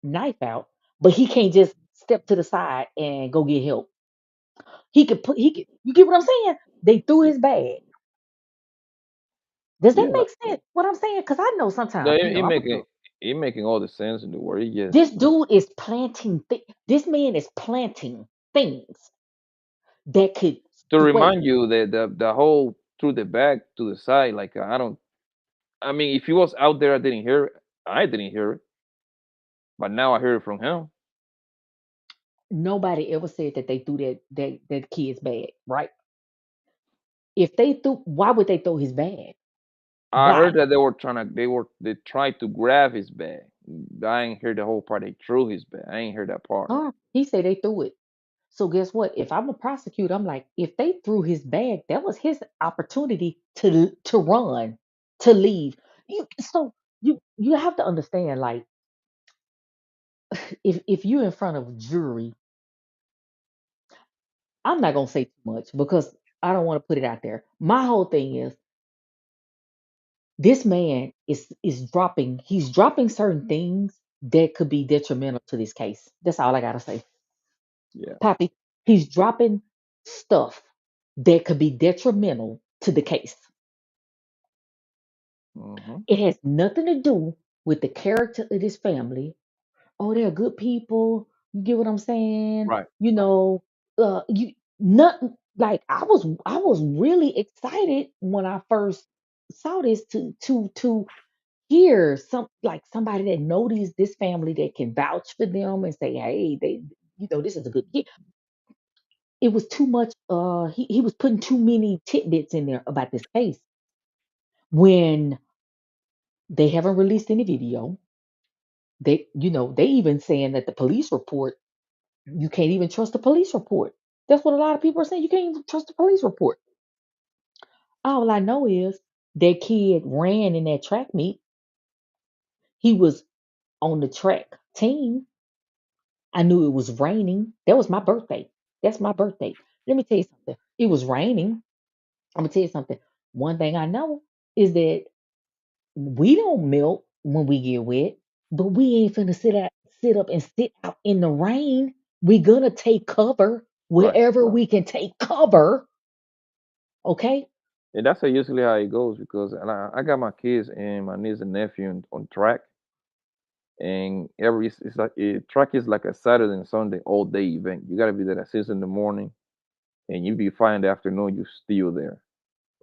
knife out, but he can't just step to the side and go get help. You get what I'm saying? They threw Yeah, his bag. Does that yeah. make sense? What I'm saying? Because I know No, sometimes, it I'm a making girl. all the sense in the world. Yes, This dude is planting. This man is planting things that could to sway. remind you that the whole through the back to the side, like I don't. I mean, if he was out there, I didn't hear it. I didn't hear it, but now I hear it from him. Nobody ever said that they threw that kid's bag, right? If they threw, why would they throw his bag? I heard Why? that they tried to grab his bag. I ain't heard the whole part. They threw his bag. I ain't heard that part. He said they threw it. So guess what? If I'm a prosecutor, I'm like, if they threw his bag, that was his opportunity to run, to leave. You have to understand, like, if you're in front of jury, I'm not gonna say too much because I don't want to put it out there. My whole thing is this man he's dropping certain things that could be detrimental to this case. That's all I gotta say. Yeah. Poppy, he's dropping stuff that could be detrimental to the case. Hmm. It has nothing to do with the character of this family. Oh, they're good people. You get what I'm saying? Right. You know, you not like I was really excited when I first saw this to hear somebody that noticed this family that can vouch for them and say, hey, this is a good kid. It was too much. He was putting too many tidbits in there about this case when they haven't released any video. They even saying that the police report, you can't even trust the police report. That's what a lot of people are saying. You can't even trust the police report. All I know is That kid ran in that track meet. He was on the track team. I knew it was raining. That was my birthday. That's my birthday. Let me tell you something. It was raining. I'm gonna tell you something. One thing I know is that we don't melt when we get wet, but we ain't finna sit up and sit out in the rain. We gonna take cover Right. wherever we can take cover. Okay. And that's usually how it goes because I got my kids and my niece and nephew on track, and it's like track is like a Saturday and Sunday all day event. You gotta be there at 6 in the morning, and you be fine in the afternoon. You still there,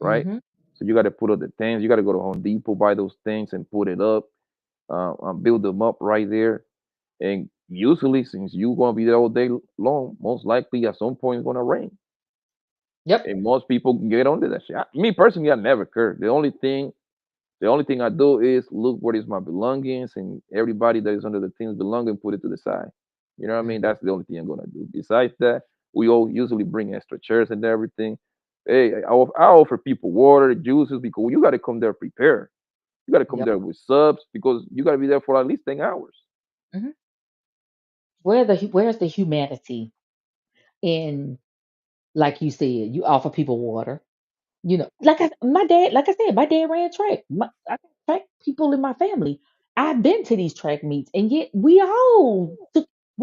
right? Mm-hmm. So you got to put up the tents. You got to go to Home Depot, buy those things, and put it up, build them up right there. And usually, since you're gonna be there all day long, most likely at some point it's gonna rain, Yep. and most people can get under that shit. Me personally, I never care. The only thing I do is look what is my belongings and everybody that is under the thing's belonging, put it to the side. You know what I mean? Mhm. That's the only thing I'm gonna do. Besides that, we all usually bring extra chairs and everything. Hey, I offer people water, juices because you got to come there prepared. You got to come Yep. there with subs because you got to be there for at least 10 hours. Hmm. Where's the humanity in, like you said, you offer people water. Like I said, my dad ran track. I got track people in my family. I've been to these track meets, and yet we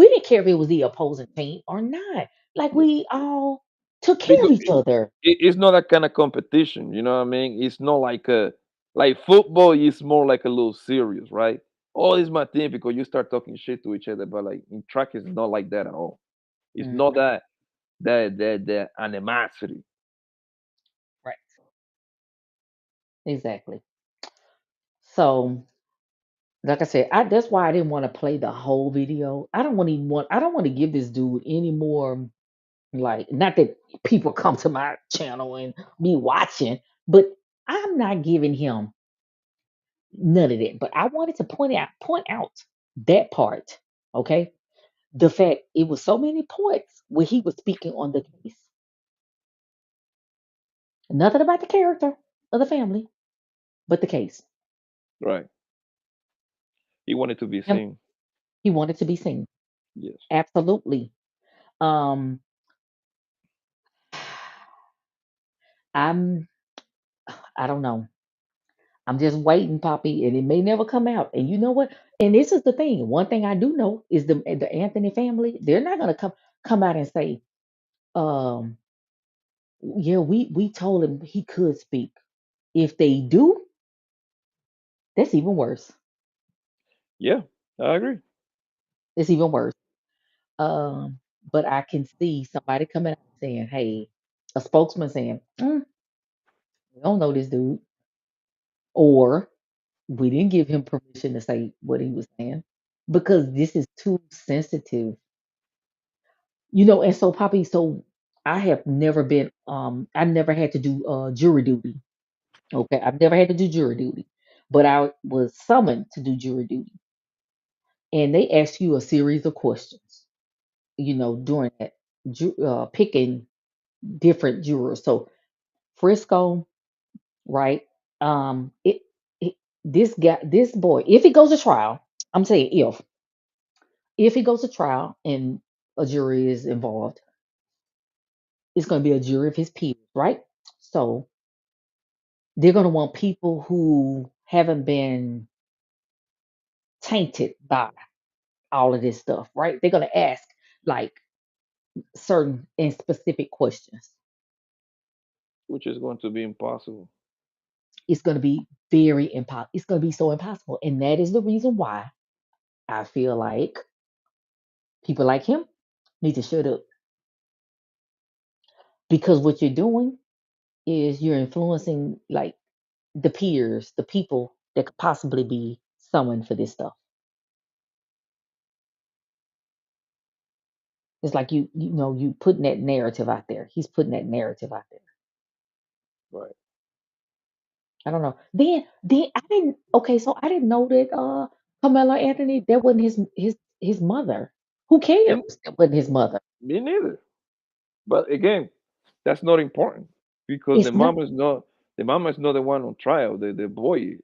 didn't care if it was the opposing team or not. Like Yeah. we all took care of Because each other. it's not that kind of competition. You know what I mean? It's not like football. Is more like a little serious, right? Oh, this is my thing because you start talking shit to each other. But like in track, it's not like that at all. It's not Mhm. that animosity. Right. Exactly. So, like I said, that's why I didn't want to play the whole video. I don't want to give this dude any more, like, not that people come to my channel and be watching, but I'm not giving him none of that. But I wanted to point out that part. Okay. The fact it was so many points where he was speaking on the case. Nothing about the character of the family, but the case. Right. He wanted to be Him, seen. he wanted to be seen. Yes. Absolutely. Um, I'm I don't know. I'm just waiting, Poppy, and it may never come out. And you know what? And this is the thing. One thing I do know is the Anthony family. They're not gonna come out and say, um, yeah, we told him he could speak. If they do, that's even worse. Yeah, I agree. It's even worse. Um, but I can see somebody coming out saying, "Hey," a spokesman saying, "We don't know this dude," or "We didn't give him permission to say what he was saying because this is too sensitive." And so Poppy, so I never had to do jury duty. Okay. I've never had to do jury duty, but I was summoned to do jury duty. And they ask you a series of questions, during that picking different jurors. So Frisco, right? It, this boy, if it goes to trial, I'm saying if it goes to trial and a jury is involved, it's going to be a jury of his peers, right? So they're going to want people who haven't been tainted by all of this stuff, right? They're going to ask like certain and specific questions. Which is going to be impossible. It's going to be it's going to be so impossible. And that is the reason why I feel like people like him need to shut up, because what you're doing is you're influencing like the peers, the people that could possibly be summoned for this stuff. It's like you putting that narrative out there. He's putting that narrative out there. Right. I don't know. Then I didn't. Okay, so I didn't know that Carmelo Anthony, that wasn't his mother. Who And cares? That wasn't his mother. me neither. But again, that's not important because It's the not. mom is not. The mama is not the one on trial. The boy is.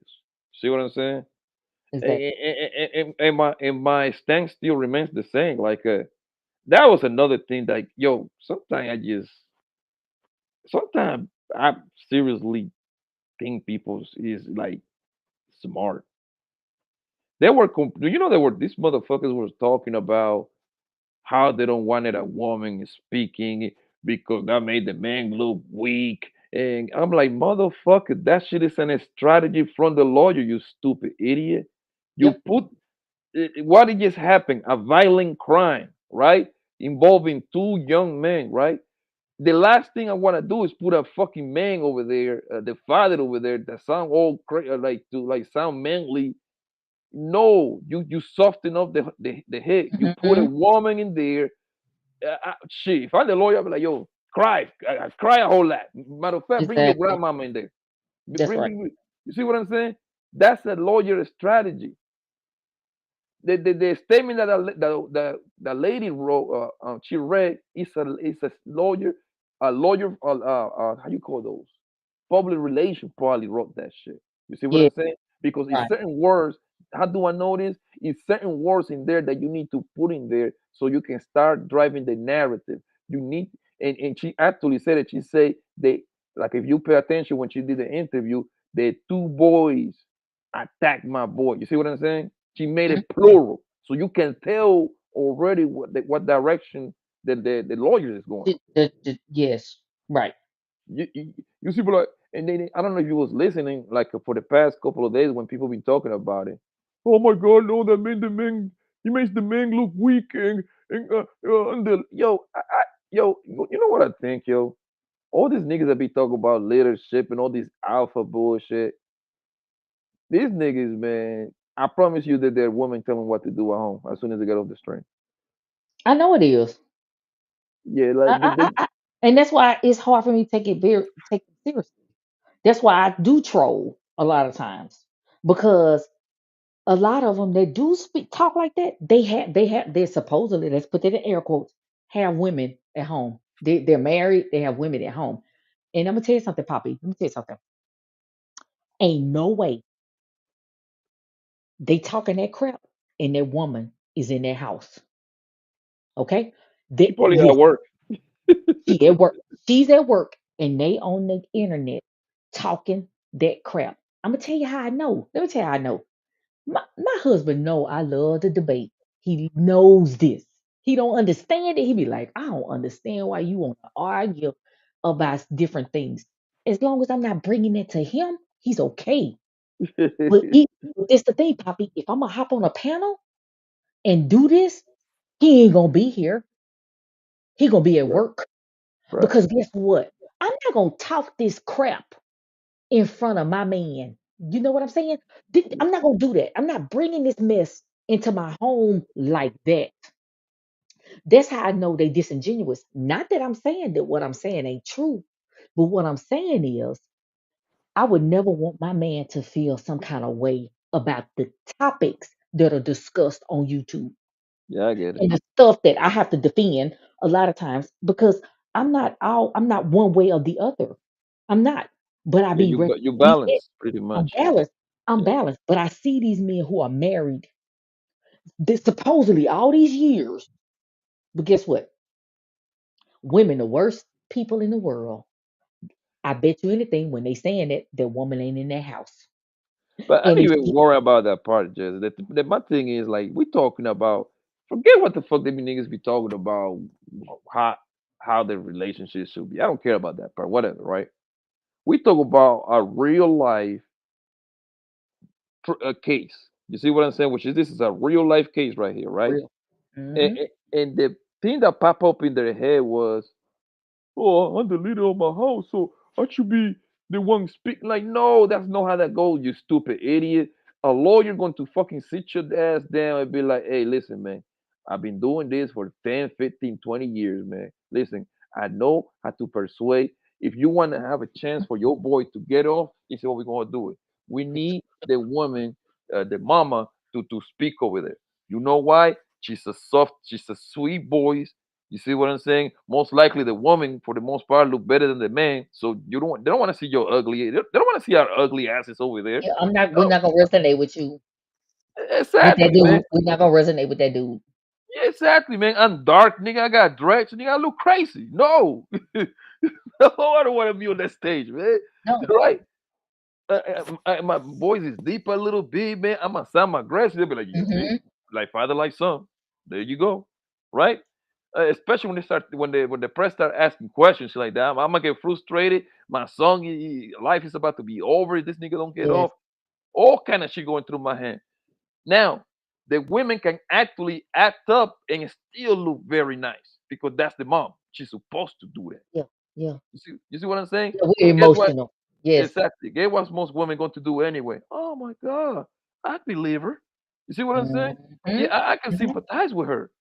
See what I'm saying? Exactly. And my stance still remains the same. Like that was another thing. Like yo, sometimes I seriously think people is like smart. Do you know they were these motherfuckers were talking about how they don't want it a woman speaking because that made the man look weak. And I'm like, motherfucker, that shit is a strategy from the lawyer, you stupid idiot. You Yep. put what did just happen? A violent crime, right? Involving two young men, right? The last thing I want to do is put a fucking man over there, the father over there that sound all like to like sound manly. No, you soften up the head. You put a Hmm. woman in there. Shit, if I'm the lawyer, I'll be like, yo, cry, cry a whole lot. Matter of fact, bring your Exactly. grandmama in there. That's right. You see what I'm saying? That's a lawyer strategy. The statement that the lady wrote, she read, is a lawyer, how you call those? Public relation probably wrote that shit. You see what Yeah. I'm saying? Because it's Right. certain words. How do I know this? It's certain words in there that you need to put in there so you can start driving the narrative. You need, and she actually said it. She said they like if you pay attention when she did the interview, the two boys attacked my boy. You see what I'm saying? She made Mhm. it plural, so you can tell already what direction the lawyer is going. Yes. Right. You see, but like, and then I don't know if you was listening, like for the past couple of days when people been talking about it. Oh my God, no, that made the man, he makes the man look weak and you know what I think, yo? All these niggas that be talking about leadership and all this alpha bullshit, these niggas, man, I promise you that their women tell them what to do at home as soon as they get off the train. I know it is. Yeah, like And that's why it's hard for me to take it seriously. That's why I do troll a lot of times because a lot of them that do speak talk like that, they're supposedly, let's put that in air quotes, have women at home. They're married, they have women at home. And I'm gonna tell you something, Poppy. Let me tell you something. Ain't no way they talking that crap and that woman is in their house. Okay? she probably at Listen, work. she at work. She's at work and they on the internet talking that crap. I'm gonna tell you how I know. Let me tell you how I know. My husband know I love to debate. He knows this. He don't understand it. He be like, I don't understand why you want to argue about different things. As long as I'm not bringing it to him, he's okay. But this the thing, Poppy. If I'm gonna hop on a panel and do this, he ain't gonna be here. He gonna be at Right, work. right. Because guess what? I'm not gonna talk this crap in front of my man. You know what I'm saying? I'm not gonna do that. I'm not bringing this mess into my home like that. That's how I know they disingenuous. Not that I'm saying that what I'm saying ain't true, but what I'm saying is I would never want my man to feel some kind of way about the topics that are discussed on YouTube Yeah, I get it. and the stuff that I have to defend a lot of times because I'm not one way or the other. I'm not. But I Yeah, be you these balance pretty I'm much. balanced. I'm Yeah. balanced. But I see these men who are married this supposedly all these years. But guess what? Women the worst people in the world. I bet you anything when they saying that the woman ain't in their house. But I And don't it's even worry about that part, Jez. My thing is like we talking about forget what the fuck they be niggas be talking about how how the relationship should be. I don't care about that part. Whatever, right? We talk about a real life case. You see what I'm saying? Which is this is a real life case right here, right? real. And, Hmm. and the thing that pop up in their head was, "Oh, I'm the leader of my house, so I should be the one speak." Like, no, that's not how that goes, you stupid idiot. A lawyer going to fucking sit your ass down and be like, "Hey, listen, man, I've been doing this for 10, 15, 20 years, man. Listen, I know how to persuade. If you want to have a chance for your boy to get off, this is what we're going to do it. We need the woman, the mama, to speak over there. You know why? She's a sweet voice. You see what I'm saying? Most likely the woman, for the most part, look better than the man. So they don't want to see your ugly. They don't want to see our ugly asses over there. Yeah, I'm not. We're No, not gonna resonate with you with that exactly, man. dude. We're not gonna resonate with that dude. Yeah, exactly, man. I'm dark, nigga. I got dreads, nigga. I look crazy. No, no, I don't want to be on that stage, man. No. Right? My voice is deep a little bit, man. I'm gonna sound aggressive. They'll be like, you see, Hmm. like father, like son. There you go, right? Especially when the press start asking questions like that, I'm gonna get frustrated. My song, life is about to be over. This nigga don't get Yes. off. All kind of shit going through my head. Now, the women can actually act up and still look very nice because that's the mom. She's supposed to do that. Yeah. Yeah. You see what I'm saying? Yeah. We're But guess what? emotional. Yes. Exactly. Guess what most women going to do anyway? Oh my God, I believe her. You see what I'm saying? Hmm. Yeah, I can Hmm. sympathize with her.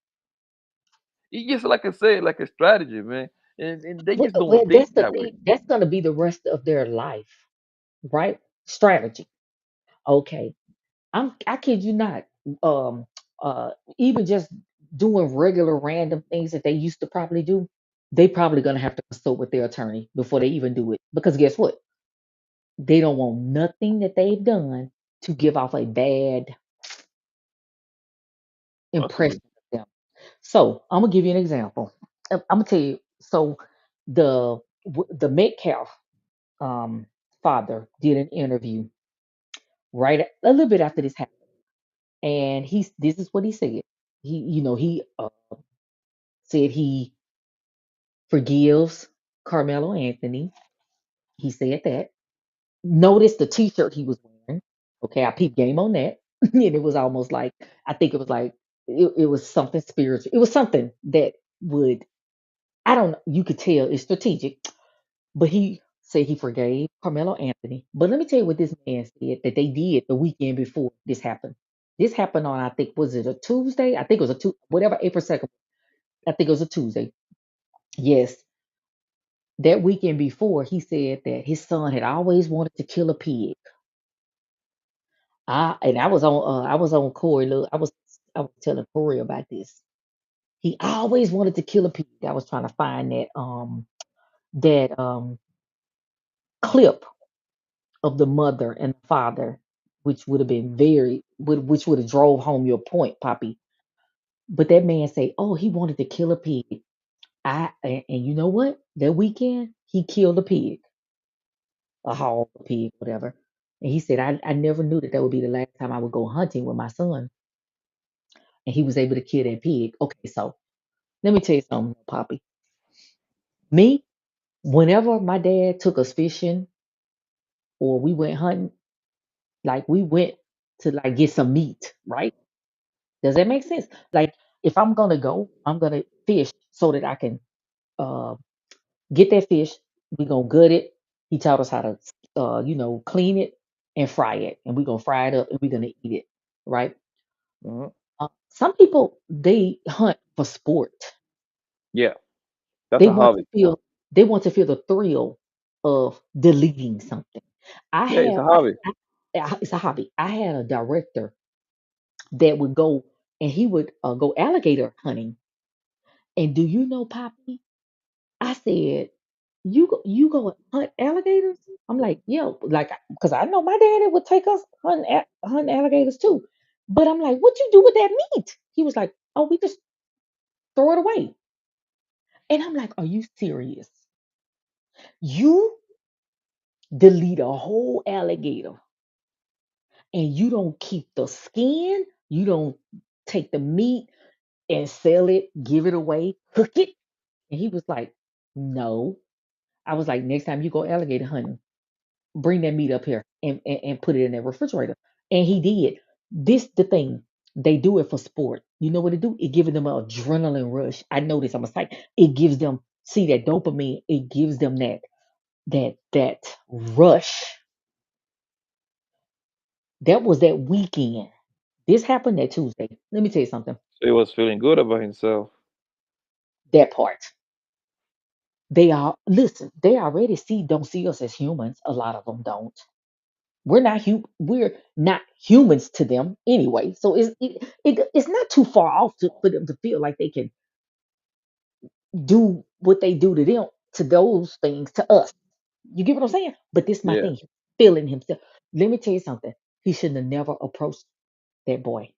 It's just like I say, like a strategy, man. And they Well, just don't well, think that's the that way. thing. That's gonna be the rest of their life, right? Strategy. Okay. I kid you not. Um. Even just doing regular random things that they used to probably do, they probably gonna have to consult with their attorney before they even do it. Because guess what? They don't want nothing that they've done to give off a bad Possibly. impression of them. So I'm gonna give you an example. I'm gonna tell you. So the Metcalf father did an interview a little bit after this happened, and this is what he said. He said he forgives Carmelo Anthony. He said that. Notice the T-shirt he was wearing. Okay, I peeped game on that, and it was almost like I think it was like it was something spiritual. It was something that would I don't know. You could tell it's strategic, but he said he forgave Carmelo Anthony. But let me tell you what this man said that they did the weekend before this happened. This happened on I think was it a Tuesday? I think it was whatever April 2nd. I think it was a Tuesday. Yes, that weekend before he said that his son had always wanted to kill a pig. I was on Corey. Look, I was telling Corey about this. He always wanted to kill a pig. I was trying to find that clip of the mother and father, which would have been which would have drove home your point, Poppy. But that man say, oh, he wanted to kill a pig. And you know what? That weekend he killed a pig, a hog, a pig, whatever. And he said, I never knew that would be the last time I would go hunting with my son. And he was able to kill that pig. Okay, so let me tell you something, Poppy. Me, whenever my dad took us fishing or we went hunting, like we went to like get some meat, right? Does that make sense? Like if I'm gonna go, I'm gonna fish so that I can uh get that fish. We gonna gut it. He taught us how to clean it and fry it, and we gonna fry it up and we're gonna eat it, right? Mhm. Some people they hunt for sport. Yeah, that's They a want to hobby. feel they want to feel the thrill of deleting something. I Yeah, it's have a hobby. it's a hobby. I had a director that would go and he would go alligator hunting. And do you know, Poppy? I said, you go hunt alligators? I'm like, yeah, like because I know my daddy would take us hunting alligators too. But I'm like, what you do with that meat? He was like, oh, we just throw it away. And I'm like, are you serious? You delete a whole alligator and you don't keep the skin, you don't take the meat and sell it, give it away, cook it. And he was like, no. I was like, next time you go alligator hunting, bring that meat up here and put it in the refrigerator. And he did. This the thing. They do it for sport. You know what it do? It gives them an adrenaline rush. I know this. I'm a psych. It gives them see that dopamine. It gives them that rush. That was that weekend. This happened that Tuesday. Let me tell you something. So he was feeling good about himself. That part. They are listen. They already don't see us as humans. A lot of them don't. We're not humans to them anyway. So it's not too far off for them to feel like they can do what they do to them, to those things, to us. You get what I'm saying? But this is my Yeah, thing. He's feeling himself. Let me tell you something. He shouldn't have never approached that boy.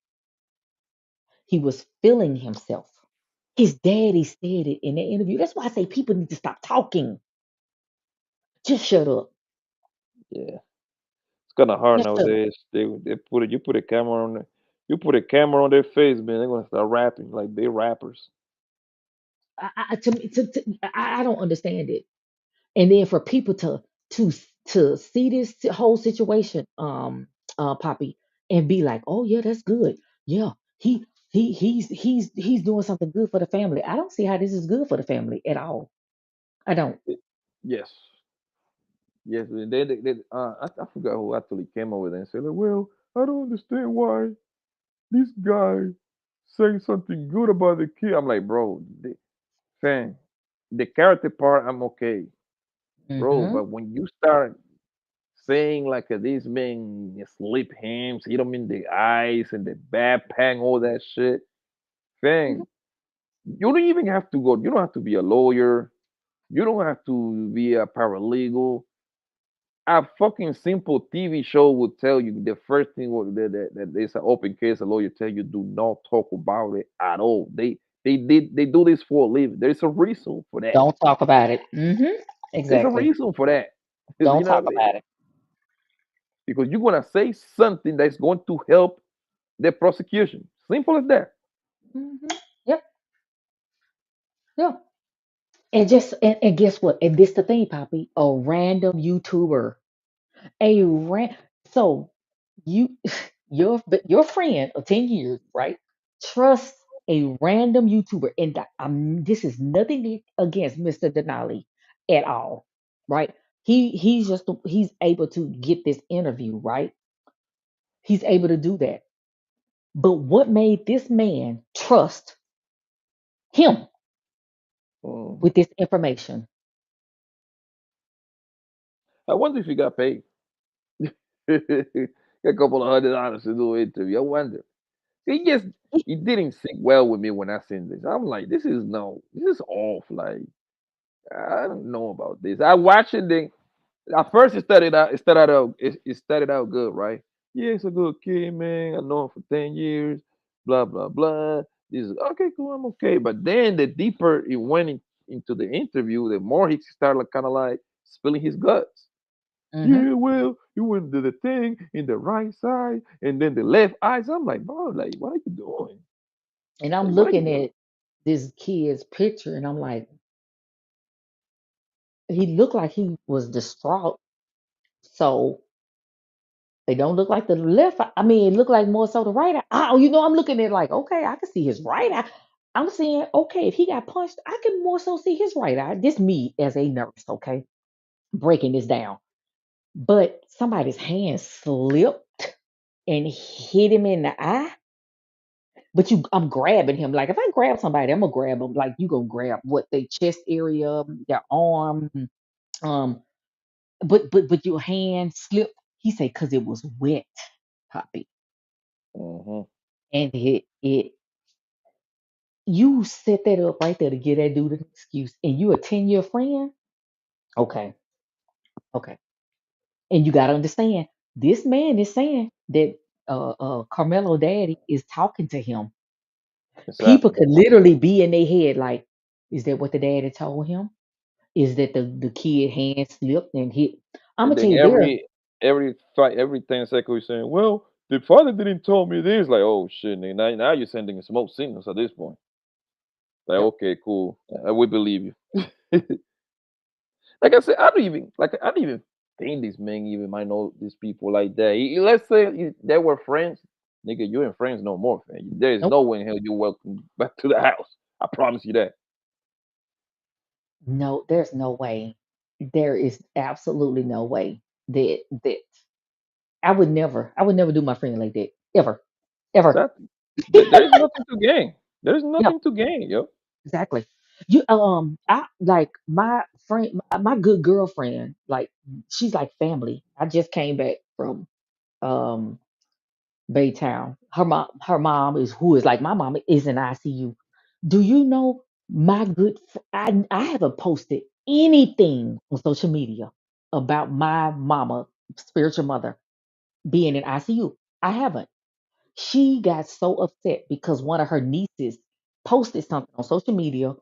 He was feeling himself. His daddy said it in the interview. That's why I say people need to stop talking. Just shut up. yeah. It's kind of hard Just shut up. nowadays. They put it. You put a camera on. You put a camera on their face, man. They're gonna start rapping like they rappers. To me, I don't understand it. And then for people to to see this whole situation, Poppy, and be like, oh yeah, that's good. Yeah, he's doing something good for the family. I don't see how this is good for the family at all. I don't. Yes, yes. I forgot who actually came up with it and said, like, well, I don't understand why this guy saying something good about the kid. I'm like, bro, fam, the character part, I'm okay, bro. Mm-hmm. But when you start saying like this man slip hands, hit him in the eyes and the backpack, all that shit, fam, you don't even have to go. You don't have to be a lawyer. You don't have to be a paralegal. A fucking simple TV show would tell you the first thing that there's an open case. A lawyer tell you do not talk about it at all. They do this for a living. There's a reason for that. Don't talk about it. Mm-hmm. There's a Exactly. reason for that. You Don't know talk what I mean? about it. Because you're gonna say something that's going to help the prosecution. Simple as that. Mm-hmm. Yep. Yeah. And guess what? And this the thing, Poppy. A random YouTuber. A ran so you your friend of 10 years, right? Trust a random YouTuber, and this is nothing against Mr. Denali at all, right? He's able to get this interview, right? He's able to do that. But what made this man trust him Mhm. with this information? I wonder if he got paid. A couple of $100 to do an interview. I wonder. He just he didn't sync well with me when I seen this. I'm like, this is off. Like, I don't know about this. I watched it. Then at first, it started out good, right? Yeah, it's a good kid, man. I know him for 10 years. Blah blah blah. This is okay, cool. I'm okay. But then the deeper it went into the interview, the more he started like, kind of like spilling his guts. Hmm. Yeah, well, you went to the thing in the right side and then the left eyes. I'm like, bro, like, what are you doing? And I'm Like, what are you looking doing? at this kid's picture, and I'm like, he looked like he was distraught. So they don't look like the left eye. I mean, it looked like more so the right eye. Oh, I'm looking at it like, okay, I can see his right eye. I'm saying, okay, if he got punched, I can more so see his right eye. This me as a nurse, okay, breaking this down. But somebody's hand slipped and hit him in the eye. But I'm grabbing him. Like if I grab somebody, I'm gonna grab them. Like you gonna grab what their chest area, their arm. Um, but your hand slipped. He said because it was wet, Poppy, Hmm. and it you set that up right there to get that dude an excuse, and you a 10-year friend. Okay, okay, and you gotta understand this man is saying that Carmelo daddy is talking to him. People Exactly. could literally be in their head like, is that what the daddy told him? Is that the kid hand slipped and hit? I'm And gonna tell then you there. every fight, every 10 seconds, you're saying, well, the father didn't tell me this. Like, oh shit, nigga, now you're sending smoke signals at this point. Like, Yep. okay, cool, we believe you. Like I said, I don't even think this man even might know these people like that. Let's say they were friends, nigga. You ain't friends no more, fam. There is Nope. no way in hell you're welcome back to the house. I promise you that. No, there's no way. There is absolutely no way that I would never do my friend like that. Ever. Ever. Exactly. There is nothing to gain. There is Yeah, nothing to gain, yo. exactly. I like my friend, my good girlfriend, like she's like family. I just came back from um Baytown. Her mom is who is like my mom is in ICU. Do you know? My I haven't posted anything on social media about my mama, spiritual mother, being in ICU. I haven't. She got so upset because one of her nieces posted something on social media,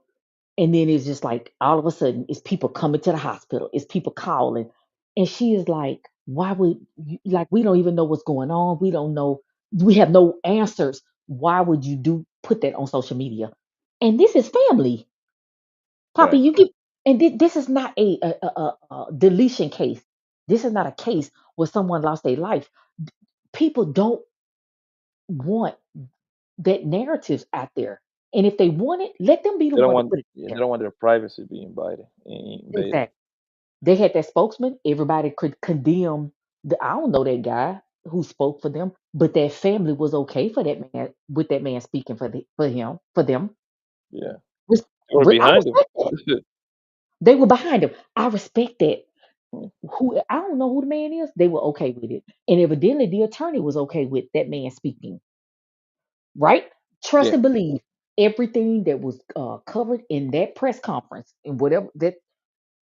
and then it's just like all of a sudden it's people coming to the hospital, it's people calling, and she is like, "Why would you, like we don't even know what's going on? We don't know. We have no answers. Why would you do put that on social media?" And this is family. Poppy, Right. you get, and this is not a deletion case. This is not a case where someone lost their life. People don't want that narratives out there. And if they want it, let them be the They don't one to want put it yeah, they there. don't want their privacy being invaded. Exactly. They had that spokesman. Everybody could condemn I don't know that guy who spoke for them, but that family was okay for that man with that man speaking for them. Yeah. Res- They were I behind him. respect that. They were behind him. I respect that. Mm, Who I don't know who the man is, they were okay with it. And evidently the attorney was okay with that man speaking, right? Trust yeah. and believe everything that was covered in that press conference and whatever that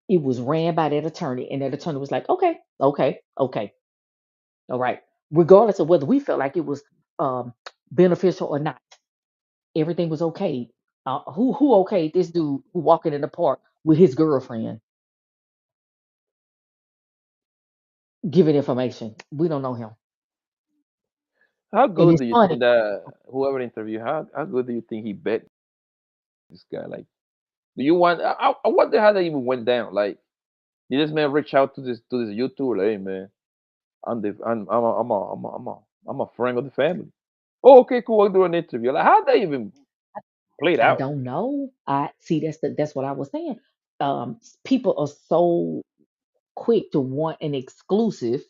it was ran by that attorney, and that attorney was like, okay, okay, okay, all right. Regardless of whether we felt like it was um, beneficial or not, everything was okay. Who okayed this dude who walking in the park with his girlfriend giving information? We don't know him, How and good it's do you funny. think that whoever interviewed, how good do you think he bet this guy? Like, do you want? I wonder how that even went down. Like, did this man reach out to this YouTuber? Like, hey man, I'm a friend of the family. Oh, okay, cool. I'll do an interview. Like, how they even played I out? don't know. I see. That's what I was saying. People are so quick to want an exclusive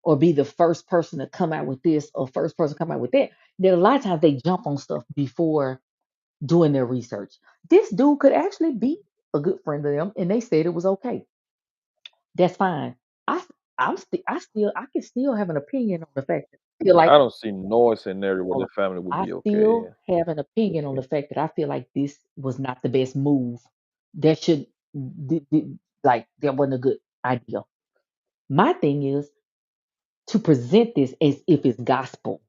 or be the first person to come out with this or first person to come out with that. That a lot of times they jump on stuff before doing their research. This dude could actually be a good friend of them, and they said it was okay. That's fine. I I can still have an opinion on the fact that I feel like I don't see no scenario where hold the on. family would I be okay. still have an opinion on the fact that I feel like this was not the best move. That should like that wasn't a good idea. My thing is to present this as if it's gospel.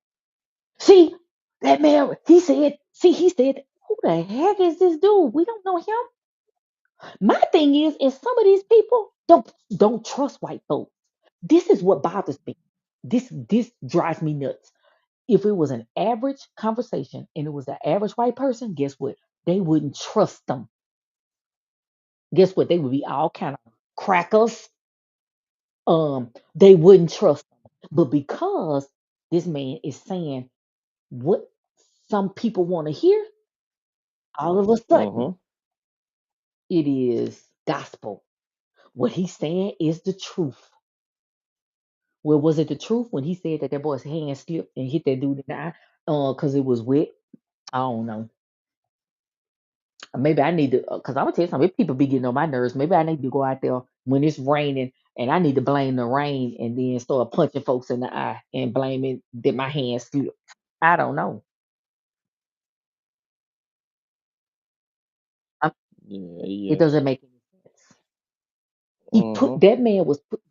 See, that man, he said, who the heck is this dude? We don't know him. My thing is some of these people don't trust white folks. This is what bothers me. This drives me nuts. If it was an average conversation and it was an average white person, guess what? They wouldn't trust them. Guess what? They would be all kind of crackers. They wouldn't trust them. But because this man is saying what some people want to hear, all of a sudden Hmm. it is gospel. What he's saying is the truth. Well, was it the truth when he said that boy's hand slipped and hit that dude in the eye? Because it was wet. I don't know. Maybe I need to, because I'm gonna tell you something. If people be getting on my nerves, maybe I need to go out there when it's raining and I need to blame the rain and then start punching folks in the eye and blaming that my hand slipped. I don't know. I, Yeah, it yes. doesn't make any sense. Hmm.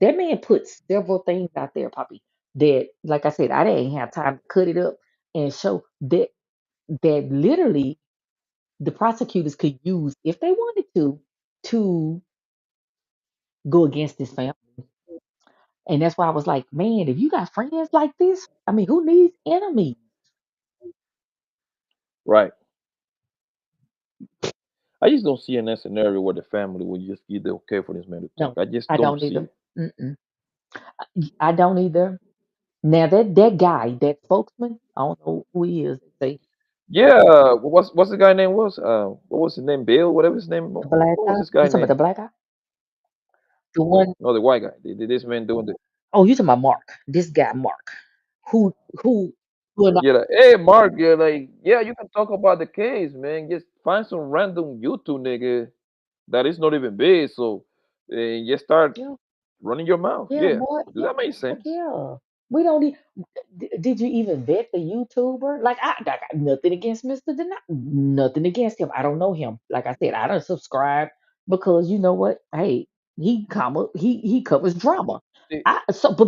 That man put several things out there, Poppy. That, like I said, I didn't have time to cut it up and show that literally the prosecutors could use if they wanted to go against this family. And that's why I was like, man, if you got friends like this, I mean, who needs enemies? Right. I just don't see in that scenario where the family would just give the okay for this man to talk. No, I just I don't don't see either. it. Mm-mm. I don't either. Now that guy, that spokesman, I don't know who he is. They Yeah, what's the guy name was? What was his name? Bill, whatever his name. the What black was guy. this guy You talking about the name? black guy? The one No, the white guy. This man doing the oh, you talking about Mark. This guy Mark. Who who who and I, yeah, like, hey Mark, yeah, like yeah, you can talk about the case, man. Just find some random YouTube nigga that is not even big, so just start yeah, running your mouth. yeah, Yeah, Mark, do yeah, that make Mark, sense? yeah. We don't need. Did you even vet the YouTuber? Like I got nothing against Mr. Denial, nothing against him. I don't know him. Like I said, I don't subscribe because you know what? Hey, he covers drama. See,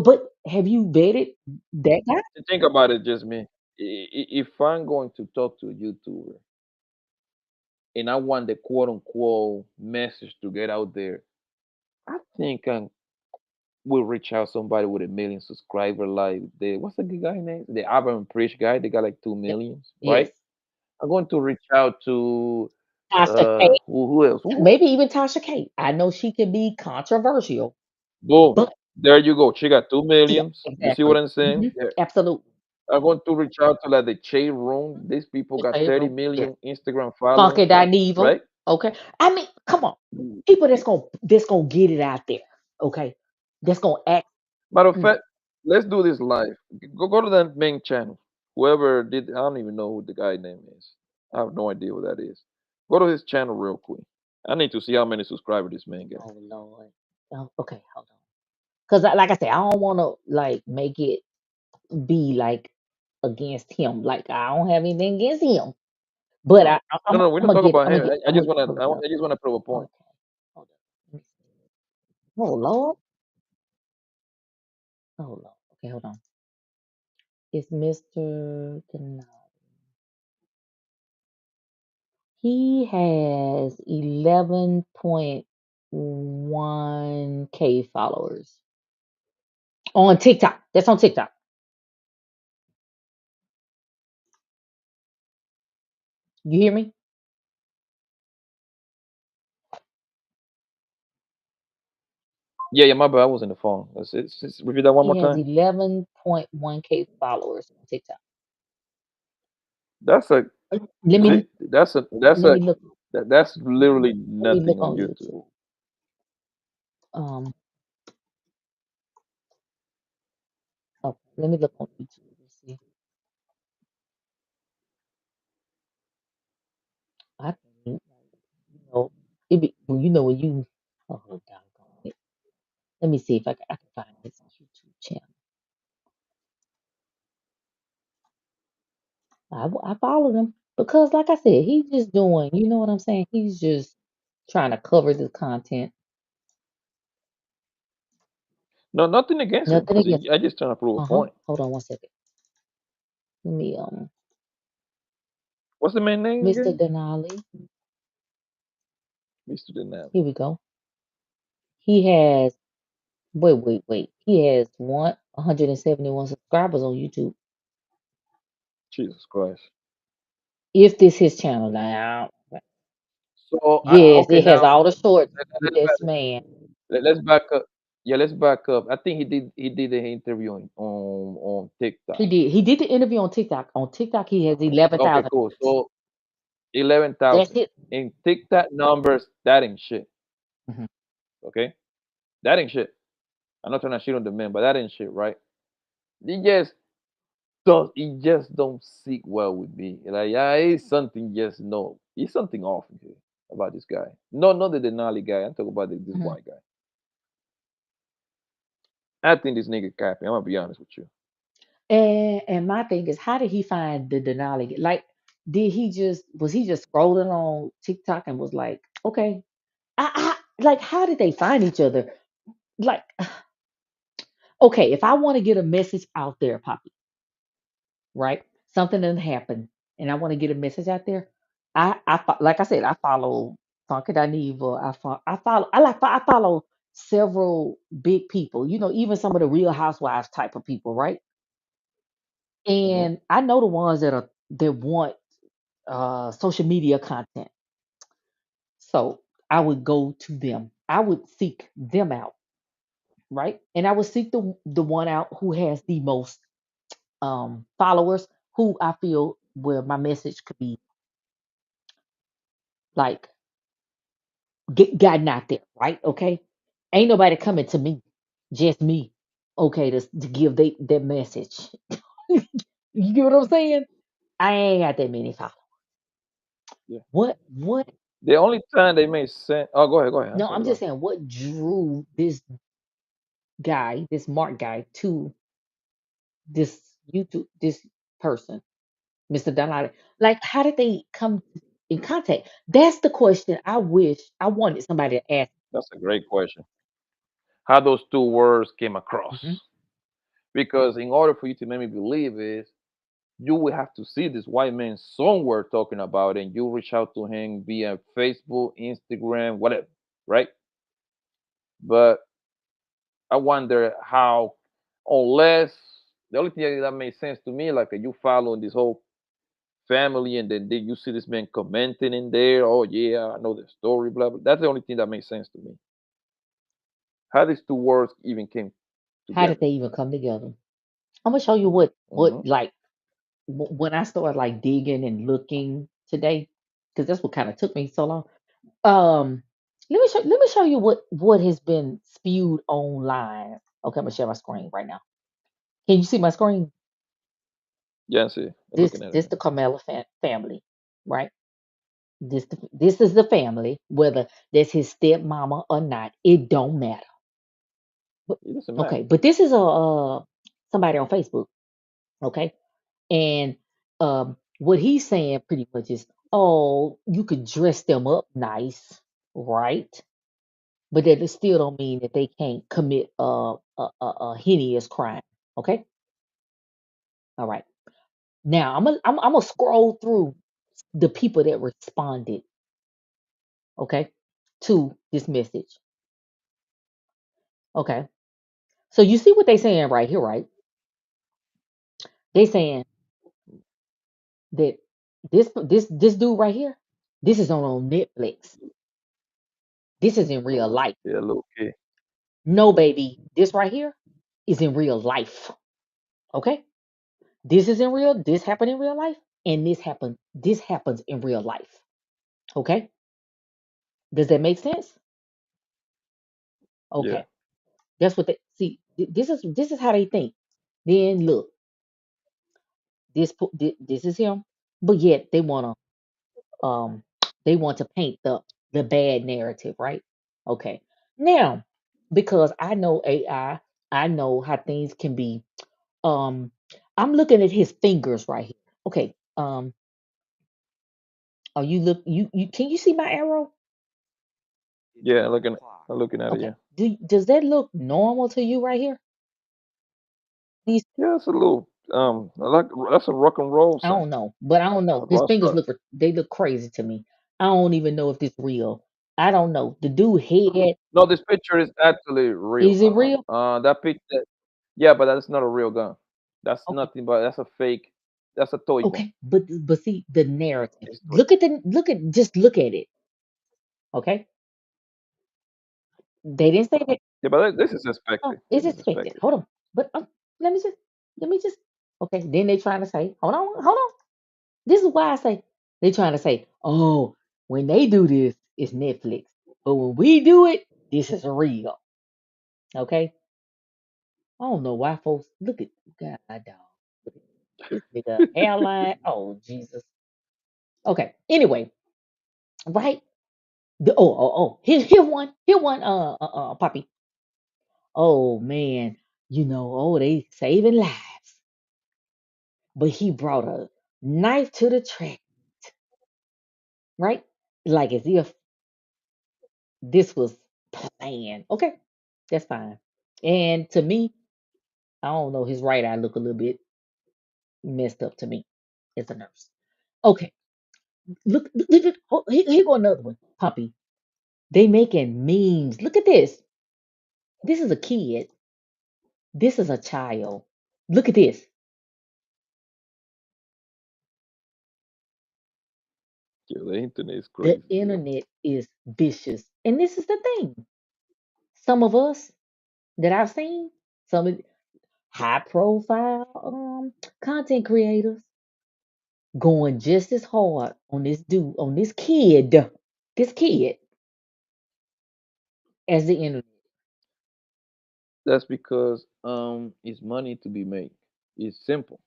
But have you vetted that guy? think about it, just me. If I'm going to talk to a YouTuber and I want the quote unquote message to get out there, I think I will reach out somebody with a million subscriber, like the what's the guy name? The Urban Preach guy. They got like 2 millions, Yes, right? I'm going to reach out to Tasha K. who else? Who? Maybe even Tasha K. I know she can be controversial, Boom. but There you go. She got two yeah, millions. You see what exactly. I'm saying? There. Absolutely. I'm going to reach out to like the Shade Room. These people The got shade 30 room. Yes. million Instagram followers, Funky Dineva. right? Okay. I mean, come on. Mm. People that's gonna get it out there. Okay. That's gonna act. Matter of Mm, fact, let's do this live. Go to that main channel. Whoever did, I don't even know who the guy name is. I have no idea what that is. Go to his channel real quick. I need to see how many subscribers this man got. oh Lord. Oh, okay, hold on. Because like I said, I don't wanna like make it be like against him. Like I don't have anything against him. But No, no, no. We I'm don't gonna talk get about I'm gonna him. get I I'm gonna just get wanna, pull it up. I just wanna prove a point. Okay. Hold on. Let me see. Oh Lord. Oh Lord. Okay, hold on. It's Mr. Denali. He has 11.1K followers on TikTok. That's on TikTok. You hear me? Yeah, yeah. My bad. I was in the phone. Repeat that one more He has time. 11.1K followers on TikTok. That's a Let see. me That's let a me look that's literally let me nothing look on on YouTube. YouTube. Um okay, let me look on YouTube. Let's see. I think you know it be well, you know when you oh doggone it. Let me see if I can find his YouTube channel. I followed him because, like I said, he's just doing. You know what I'm saying? He's just trying to cover the content. No, nothing against him. Nothing against. I just trying to prove a Uh huh. point. Hold on one second. Let me What's the man name Mr. again? Denali. Mr. Denali. Here we go. He has wait. He has 171 subscribers on YouTube. Jesus Christ. If this his channel now. So Yes, okay it has now all the shorts. let's Yes, man. let's back up. Yeah, let's back up. I think he did an interview on TikTok. He did the interview on TikTok. On TikTok, he has Okay, 11,000 cool. views. So That's 11,000 it. in TikTok numbers. That ain't shit. Mhm. Okay, that ain't shit. I'm not trying to shit on the man, but that ain't shit, right? He just don't sit well with me. Like, yeah, it's something just no. It's something off in here about this guy. No, not the Denali guy. I'm talking about this Mhm. white guy. I think this nigga capping. I'm gonna be honest with you. And my thing is, how did he find the Denali? Like, did he just was he just scrolling on TikTok and was like, okay, like how did they find each other? Like, okay, if I want to get a message out there, Poppy, right? Something didn't happen, and I want to get a message out there. Like I said, I follow Funky Dineva. I follow several big people. You know, even some of the Real Housewives type of people, right? Hmm. And I know the ones that want social media content. So I would go to them. I would seek them out, right? And I would seek the one out who has the most followers, who I feel where my message could be like gotten out there, right? Okay, ain't nobody coming to me, just me. Okay, to give their message. You get what I'm saying? I ain't got that many followers. Yeah. What? The only time they made sense. Oh, go ahead. Go ahead. I'm No, sorry. I'm Go just ahead. saying what drew this guy, this Mark guy, to this this person, Mr. Donati. Like, how did they come in contact? That's the question I wish I wanted somebody to ask. That's a great question. How those two words came across? Mhm. Because in order for you to make me believe is you will have to see this white man somewhere talking about it, and you reach out to him via Facebook, Instagram, whatever, right? But I wonder how, unless the only thing that makes sense to me, like you follow this whole family, and then you see this man commenting in there, oh yeah, I know the story, blah blah. That's the only thing that makes sense to me. How these two words even came How did together. they even come together? I'm gonna show you what Hmm. like when I started like digging and looking today, because that's what kind of took me so long. Um, let me show you what has been spewed online. Okay, I'm gonna share my screen right now. Can you see my screen? Yeah, I see. I'm This looking at it this here. the Carmela family, right? This is the family, whether that's his stepmama or not. It don't matter. But, It doesn't matter. okay, but this is a somebody on Facebook. Okay, and what he's saying pretty much is, oh, you could dress them up nice, right? But that it still don't mean that they can't commit a heinous crime. Okay, all right. Now I'm gonna scroll through the people that responded. Okay, to this message. Okay, so you see what they saying right here, right? They saying that this dude right here, this is on Netflix. This is in real life. Yeah, look, okay. No, baby, this right here is in real life. Okay, this is in real. This happened in real life, and This happens in real life. Okay, does that make sense? Yeah. Okay, that's what they see. This is how they think. Then look, this is him, but yet um they want to paint the bad narrative, right? Okay. Now, because I know AI, I know how things can be. Um, I'm looking at his fingers right here. Okay. Are you look you can you see my arrow? Yeah, looking at it, Okay. yeah. Does that look normal to you right here? These Yeah, it's a little I like that's a rock and roll I sign. don't know, but I don't know. A His rock fingers star. they look crazy to me. I don't even know if this real. I don't know. The dude head, No, this picture is actually real. is it real? That picture, yeah, but that's not a real gun. That's Okay. nothing but that's a fake. That's a toy gun. Okay, but see the narrative. It's toy. Just look at it. Okay, they didn't say that. Yeah, but this is Oh, expected. it's This is expected. expected. Hold on, but let me just let me just. Okay, then they trying to say, hold on. This is why I say they trying to say, oh, when they do this, it's Netflix, but when we do it, this is real. Okay, I don't know why folks look at God dog. Look at this nigga hairline. Oh Jesus. Okay. Anyway, right? Here one, Poppy. Oh man, oh, they saving lives. But he brought a knife to the track, right? Like as if this was planned. Okay, that's fine. And to me, I don't know, his right eye look a little bit messed up to me as a nurse. Okay, here go another one, Poppy. They making memes. Look at this. This is a kid. This is a child. Look at this. Yeah, the internet is The crazy, yo. internet is vicious. And this is the thing. Some of us that I've seen, some of high profile content creators going just as hard on this kid as the internet. That's because it's money to be made. It's simple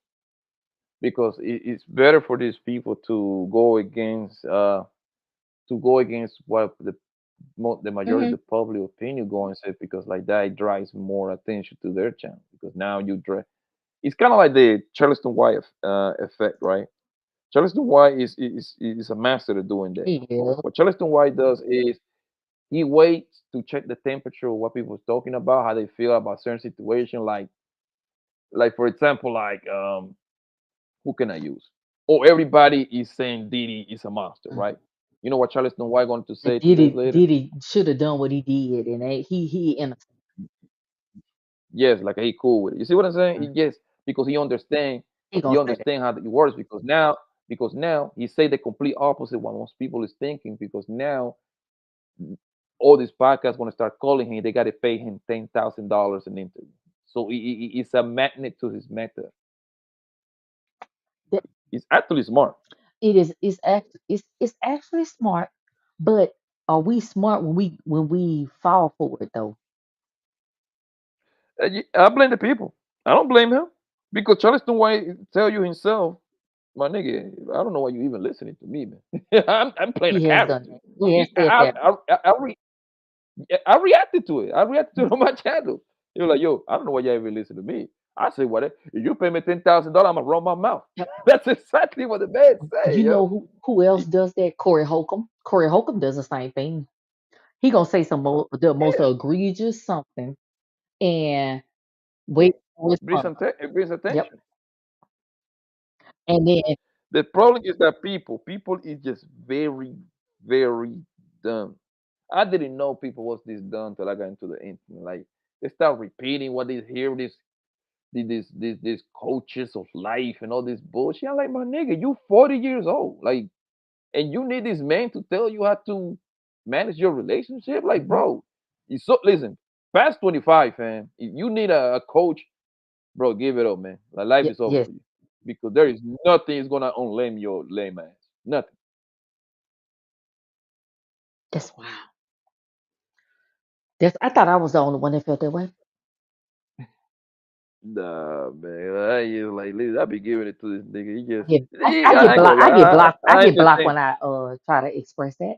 because it's better for these people to go against what the majority of Hmm. the public opinion go and say because like that it drives more attention to their channel because now you dress. It's kind of like the Charleston White effect, right? Charleston White is a master at doing that. Yeah. What Charleston White does is he waits to check the temperature of what people's talking about, how they feel about certain situation. Like for example, who can I use? Oh, everybody is saying Diddy is a monster, Mm. right? You know what Charleston White going to And say 2 days later? Diddy should have done what he did, and he innocent. Yes, like he cool with it. You see what I'm saying? Mm. Yes, because He he gonna say that. understand how it works. Because now he say the complete opposite what most people is thinking. Because now all these podcasts want to start calling him. They got to pay him $10,000 an interview. So it's a magnet to his method. That He's actually smart. it is. It's actually smart, but are we smart when we fall for it though? I blame the people. I don't blame him because Charleston White tell you himself, my nigga. I don't know why you even listening to me, man. I'm playing a He has done character. that. He has He, said that. I reacted to it. I reacted to it on my channel. You're like, yo, I don't know why you even listen to me. I say, what? If you pay me $10,000, I'm gonna run my mouth. Yep. That's exactly what the man say, You yo. know who else does that? Corey Holcomb. Corey Holcomb does the same thing. He gonna say the most Yeah, egregious something and wait for response. it brings Yep. attention. And then The problem is that people is just very, very dumb. I didn't know people was this dumb till I got into the internet. Like they start repeating what they hear these coaches of life and all this bullshit. I'm like, my nigga, you 40 years old, like, and you need this man to tell you how to manage your relationship. Like, mhm, bro, you so listen, past 25, fam. If you need a coach, bro, give it up, man. Like life is over yes, for you because there is nothing is gonna unlame your lame ass. Nothing. that's wow. That's I thought I was the only one that felt that way. Nah, man. I just like, listen, I be giving it to this nigga. I get I ain't gonna blocked. lie. I get blocked. I I get blocked entertain. when I try to express that.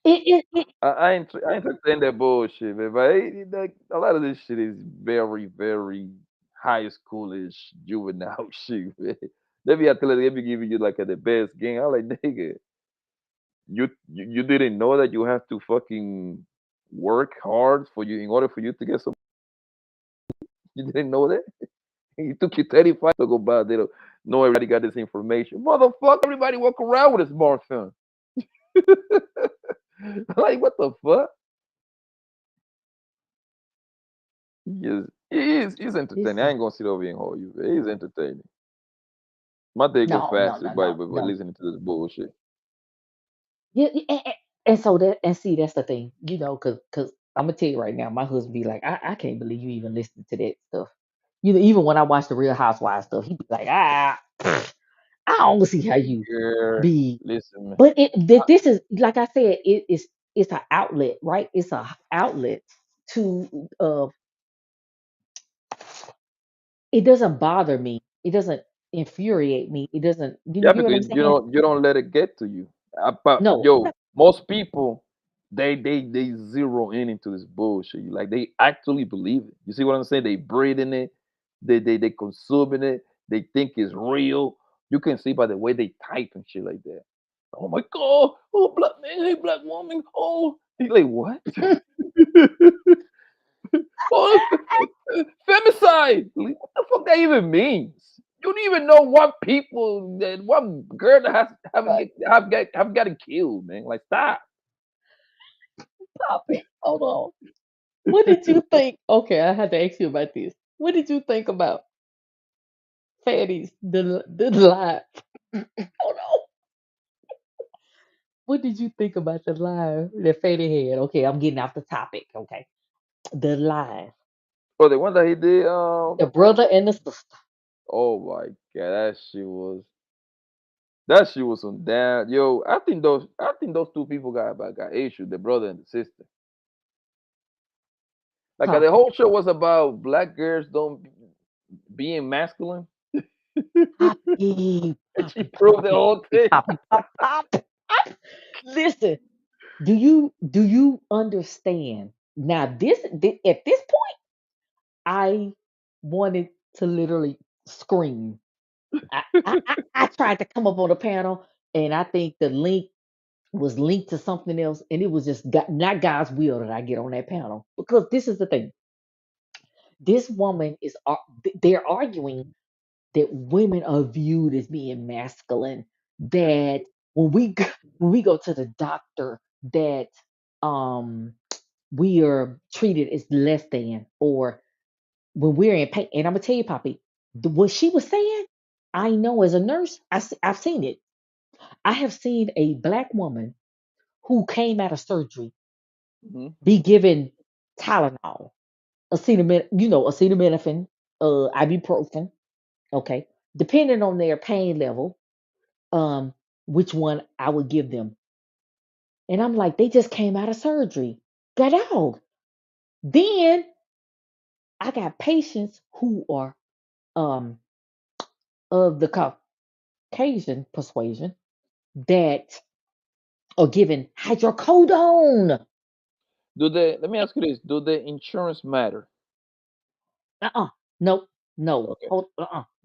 It I entertain that bullshit, man. But like, a lot of this shit is very, very high schoolish, juvenile shit, man. They be giving you like the best game. I'm like, nigga, you didn't know that you have to fucking work hard for you in order for you to get some. You didn't know that. It took you 35 to go by. They don't know everybody got this information. Motherfucker, everybody walk around with a smartphone. Like, what the fuck? Yes, he's it's entertaining. I ain't gonna sit over here and hold you. He's entertaining. My day go faster by no. listening to this bullshit. Yeah, and so and see that's the thing, because I'm gonna tell you right now, my husband be like, I can't believe you even listen to that stuff. Even when I watch the Real Housewives stuff, he be like, I don't see how you Girl, be. listen, man. But this is like I said, it's an outlet, right? It's a outlet to it doesn't bother me. It doesn't infuriate me. It doesn't, you Yeah, get what because I'm saying? you don't let it get to you. But No, yo, most people they zero in into this bullshit. Like they actually believe it. You see what I'm saying? They breathing it. They consuming it. They think it's real. You can see by the way they type and shit like that. Oh my god! Oh black man, hey black woman. Oh, he like what? Oh, femicide. Like, what the fuck that even means? You don't even know what girl that has have gotten killed, man. Like stop. stop it. Hold on. What did you think? Okay, I had to ask you about this. What did you think about Fatty's the live? Hold on. What did you think about the live that Fatty had? Okay, I'm getting off the topic. Okay, the live, But the one that he did, the brother and the sister. oh my god, that shit was some damn yo. I think those two people got issues, the brother and the sister. Like Huh? the whole show was about black girls don't being masculine, Poppy, and she poppy, proved the poppy, whole poppy, thing. poppy, pop, pop, pop. Listen, do you understand? Now at this point, I wanted to literally scream. I tried to come up on the panel, and I think the link was linked to something else, and it was just not God's will that I get on that panel. Because this is the thing: this woman they're arguing that women are viewed as being masculine. That when we go, when we go to the doctor, that um we are treated as less than, or when we're in pain. And I'm gonna tell you, Poppy, what she was saying, I know as a nurse, I've seen it. I have seen a black woman who came out of surgery Hmm. be given Tylenol, acetaminophen, ibuprofen, okay, depending on their pain level, um, which one I would give them. And I'm like, they just came out of surgery. Got out. Then I got patients who are um of the Caucasian persuasion that are given hydrocodone. Let me ask you this, do the insurance matter? Uh-uh. Nope. No. Okay. Hold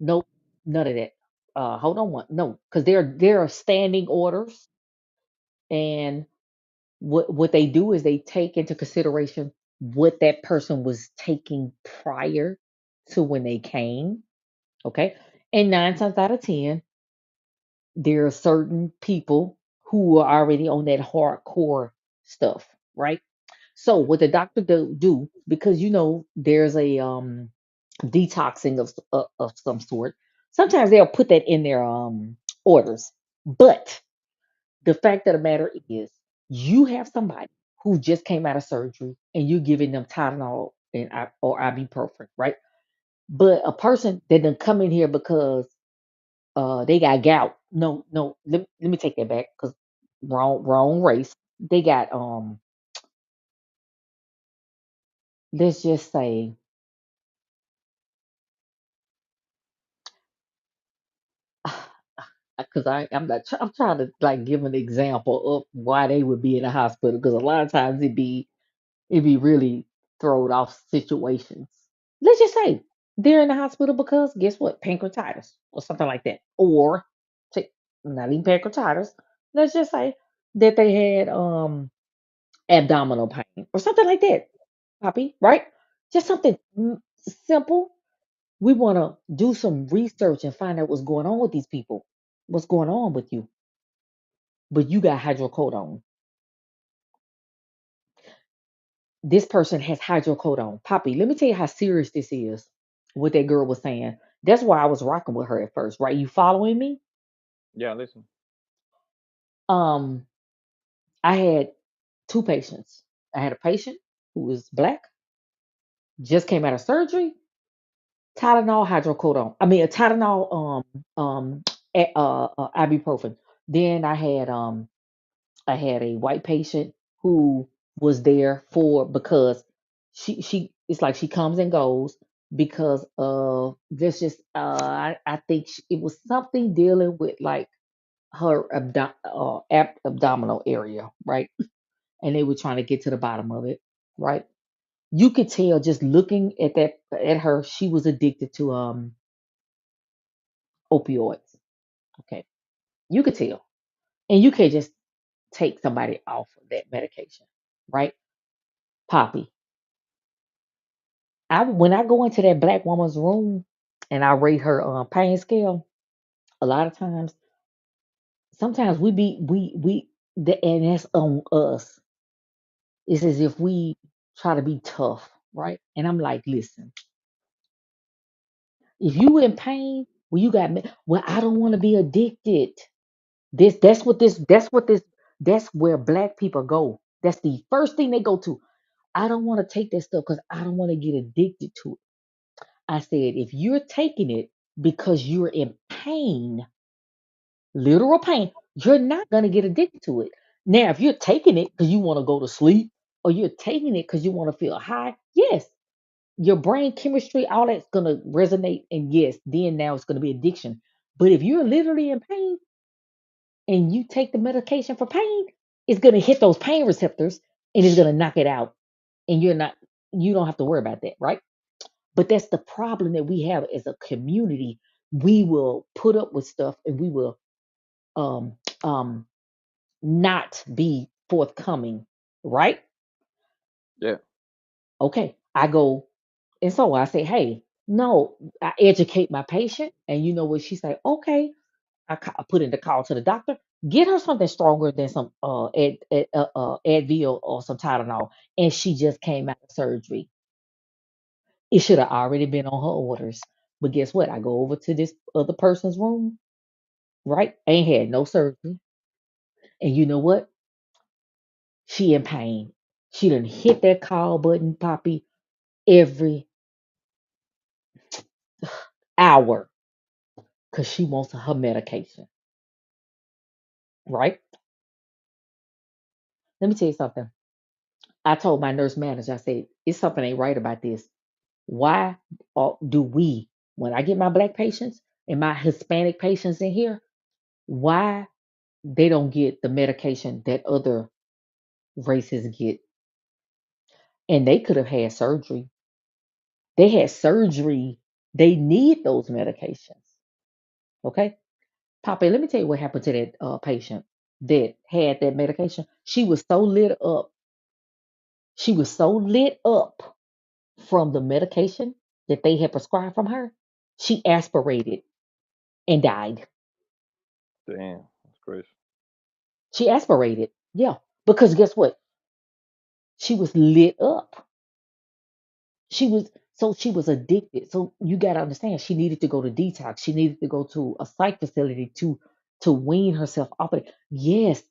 nope. None of that. Hold on one. No, because there are standing orders, and what they do is they take into consideration what that person was taking prior to when they came. Okay. And 9 times out of 10, there are certain people who are already on that hardcore stuff, right? So what the doctor do, because there's a detoxing of some sort. Sometimes they'll put that in their orders. But the fact of the matter is, you have somebody who just came out of surgery and you're giving them Tylenol or ibuprofen, right? But a person that done come in here because they got gout. No, no, let me take that back because wrong race. They got let's just say, because I'm trying to like give an example of why they would be in the hospital, because a lot of times it'd be really thrown off situations. Let's just say they're in the hospital because guess what? Pancreatitis or something like that. Or say, not even pancreatitis. Let's just say that they had abdominal pain or something like that. Poppy, right? Just something simple. We want to do some research and find out what's going on with these people. What's going on with you? But you got hydrocodone. This person has hydrocodone. Poppy, let me tell you how serious this is. What that girl was saying. That's why I was rocking with her at first, right? You following me? Yeah, listen. Um, I had two patients. I had a patient who was black, just came out of surgery, Tylenol, hydrocodone. I mean, a Tylenol, ibuprofen. Then I had a white patient who was there for because she it's like she comes and goes because of this. Just I think it was something dealing with like her abdominal area, right? And they were trying to get to the bottom of it, right? You could tell just looking at her, she was addicted to opioids. Okay, you could tell, and you can't just take somebody off of that medication, right? Poppy, when I go into that black woman's room and I rate her pain scale, a lot of times, sometimes and that's on us. It's as if we try to be tough, right? And I'm like, listen, if you in pain, well, well, I don't want to be addicted. That's where black people go. That's the first thing they go to. I don't want to take that stuff because I don't want to get addicted to it. I said, if you're taking it because you're in pain, literal pain, you're not going to get addicted to it. Now, if you're taking it because you want to go to sleep or you're taking it because you want to feel high, yes, your brain chemistry, all that's going to resonate. And yes, then now it's going to be addiction. But if you're literally in pain and you take the medication for pain, it's going to hit those pain receptors and it's going to knock it out. And you don't have to worry about that, right? But that's the problem that we have as a community. We will put up with stuff and we will um um not be forthcoming, right? Yeah. Okay. I go and so I say, hey, no, I educate my patient, and you know what she say? Okay, I put in the call to the doctor. Get her something stronger than some Advil or some Tylenol, and she just came out of surgery. It should have already been on her orders. But guess what? I go over to this other person's room, right? Ain't had no surgery. And you know what? She in pain. She done hit that call button, Poppy, every hour because she wants her medication, right? Let me tell you something. I told my nurse manager, I said, it's something ain't right about this. Why do we, when I get my black patients and my Hispanic patients in here, why they don't get the medication that other races get? And they could have had surgery. They had surgery. They need those medications. Okay. Papa, let me tell you what happened to that patient that had that medication. She was so lit up. She was so lit up from the medication that they had prescribed from her. She aspirated and died. Damn. That's crazy. She aspirated. Yeah. Because guess what? She was lit up. She was addicted. So you gotta understand she needed to go to detox. She needed to go to a psych facility to wean herself off of it. Yes,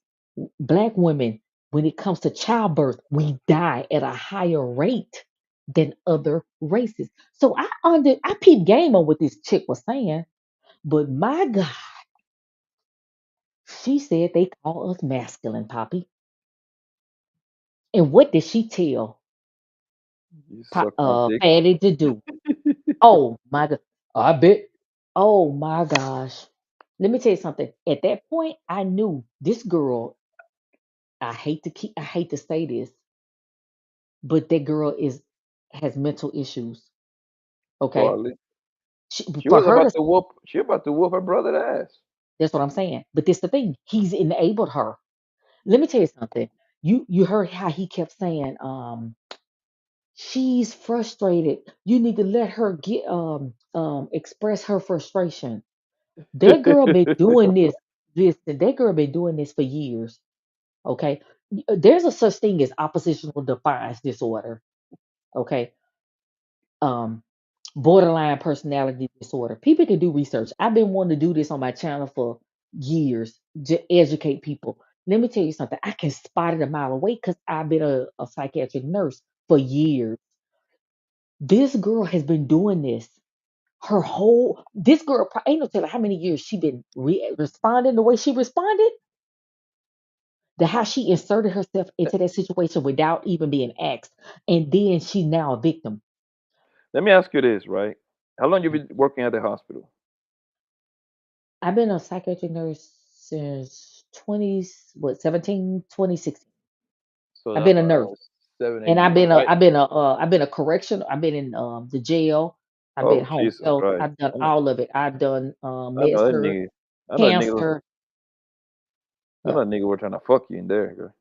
black women, when it comes to childbirth, we die at a higher rate than other races. So I peep game on what this chick was saying, but my God, she said they call us masculine, Poppy. And what did she tell You suck my dick. Fatty to do? Oh my God. I bet. Oh my gosh. Let me tell you something. At that point, I knew this girl, I hate to say this, but that girl has mental issues. Okay. Probably. She, She for was her about to, to whoop. She about to whoop her brother's ass. that's what I'm saying. But this the thing. He's enabled her. Let me tell you something. You heard how he kept saying, she's frustrated. You need to let her get express her frustration. That girl been doing this, and that girl been doing this for years. Okay. There's a such thing as oppositional defiance disorder. Okay. Um, Borderline personality disorder. People can do research. I've been wanting to do this on my channel for years to educate people. Let me tell you something. I can spot it a mile away because I've been a psychiatric nurse for years. This girl has been doing this this girl ain't no telling how many years she been responding the way she responded, the how she inserted herself into that situation without even being asked, and then she's now a victim. Let me ask you this, right? How long you been working at the hospital? I've been a psychiatric nurse since 20, what, 17, 2016. So I've that's been a nurse, around seven, eight and years, right? I've been a correction. I've been in the jail. I've been Oh home Jesus health. Christ! I've done all of it. I've done I med know that surg, nigga. I know that nigga. cancer. I Yeah. know that nigga were trying to fuck you in there, girl.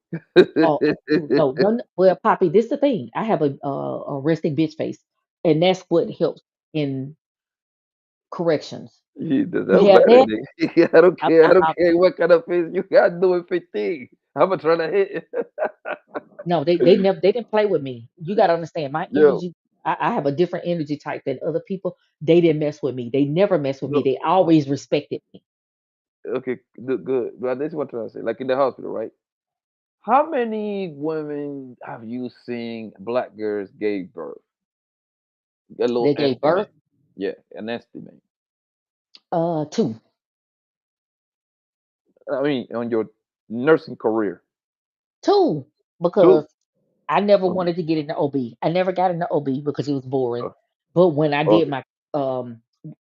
Oh, no, no, no. Well, Poppy, this the thing. I have a resting bitch face, and that's what helps in corrections. That's You have better, that. nigga. I don't care. I don't I care what kind of face you got doing 15. I'm gonna try to hit. No, they didn't play with me. You got to understand my Yo, energy. I have a different energy type than other people. They didn't mess with me. They never mess with me. no, They always respected me. okay, good. But this is what I'm trying to say. Like in the hospital, right? How many women have you seen black girls gave birth? A little They gave birth estimate. Yeah, an estimate. two, I mean, on your nursing career. two, because Two? I never Oh, wanted to get into OB. I never got into OB because it was boring. oh, But when I did okay. my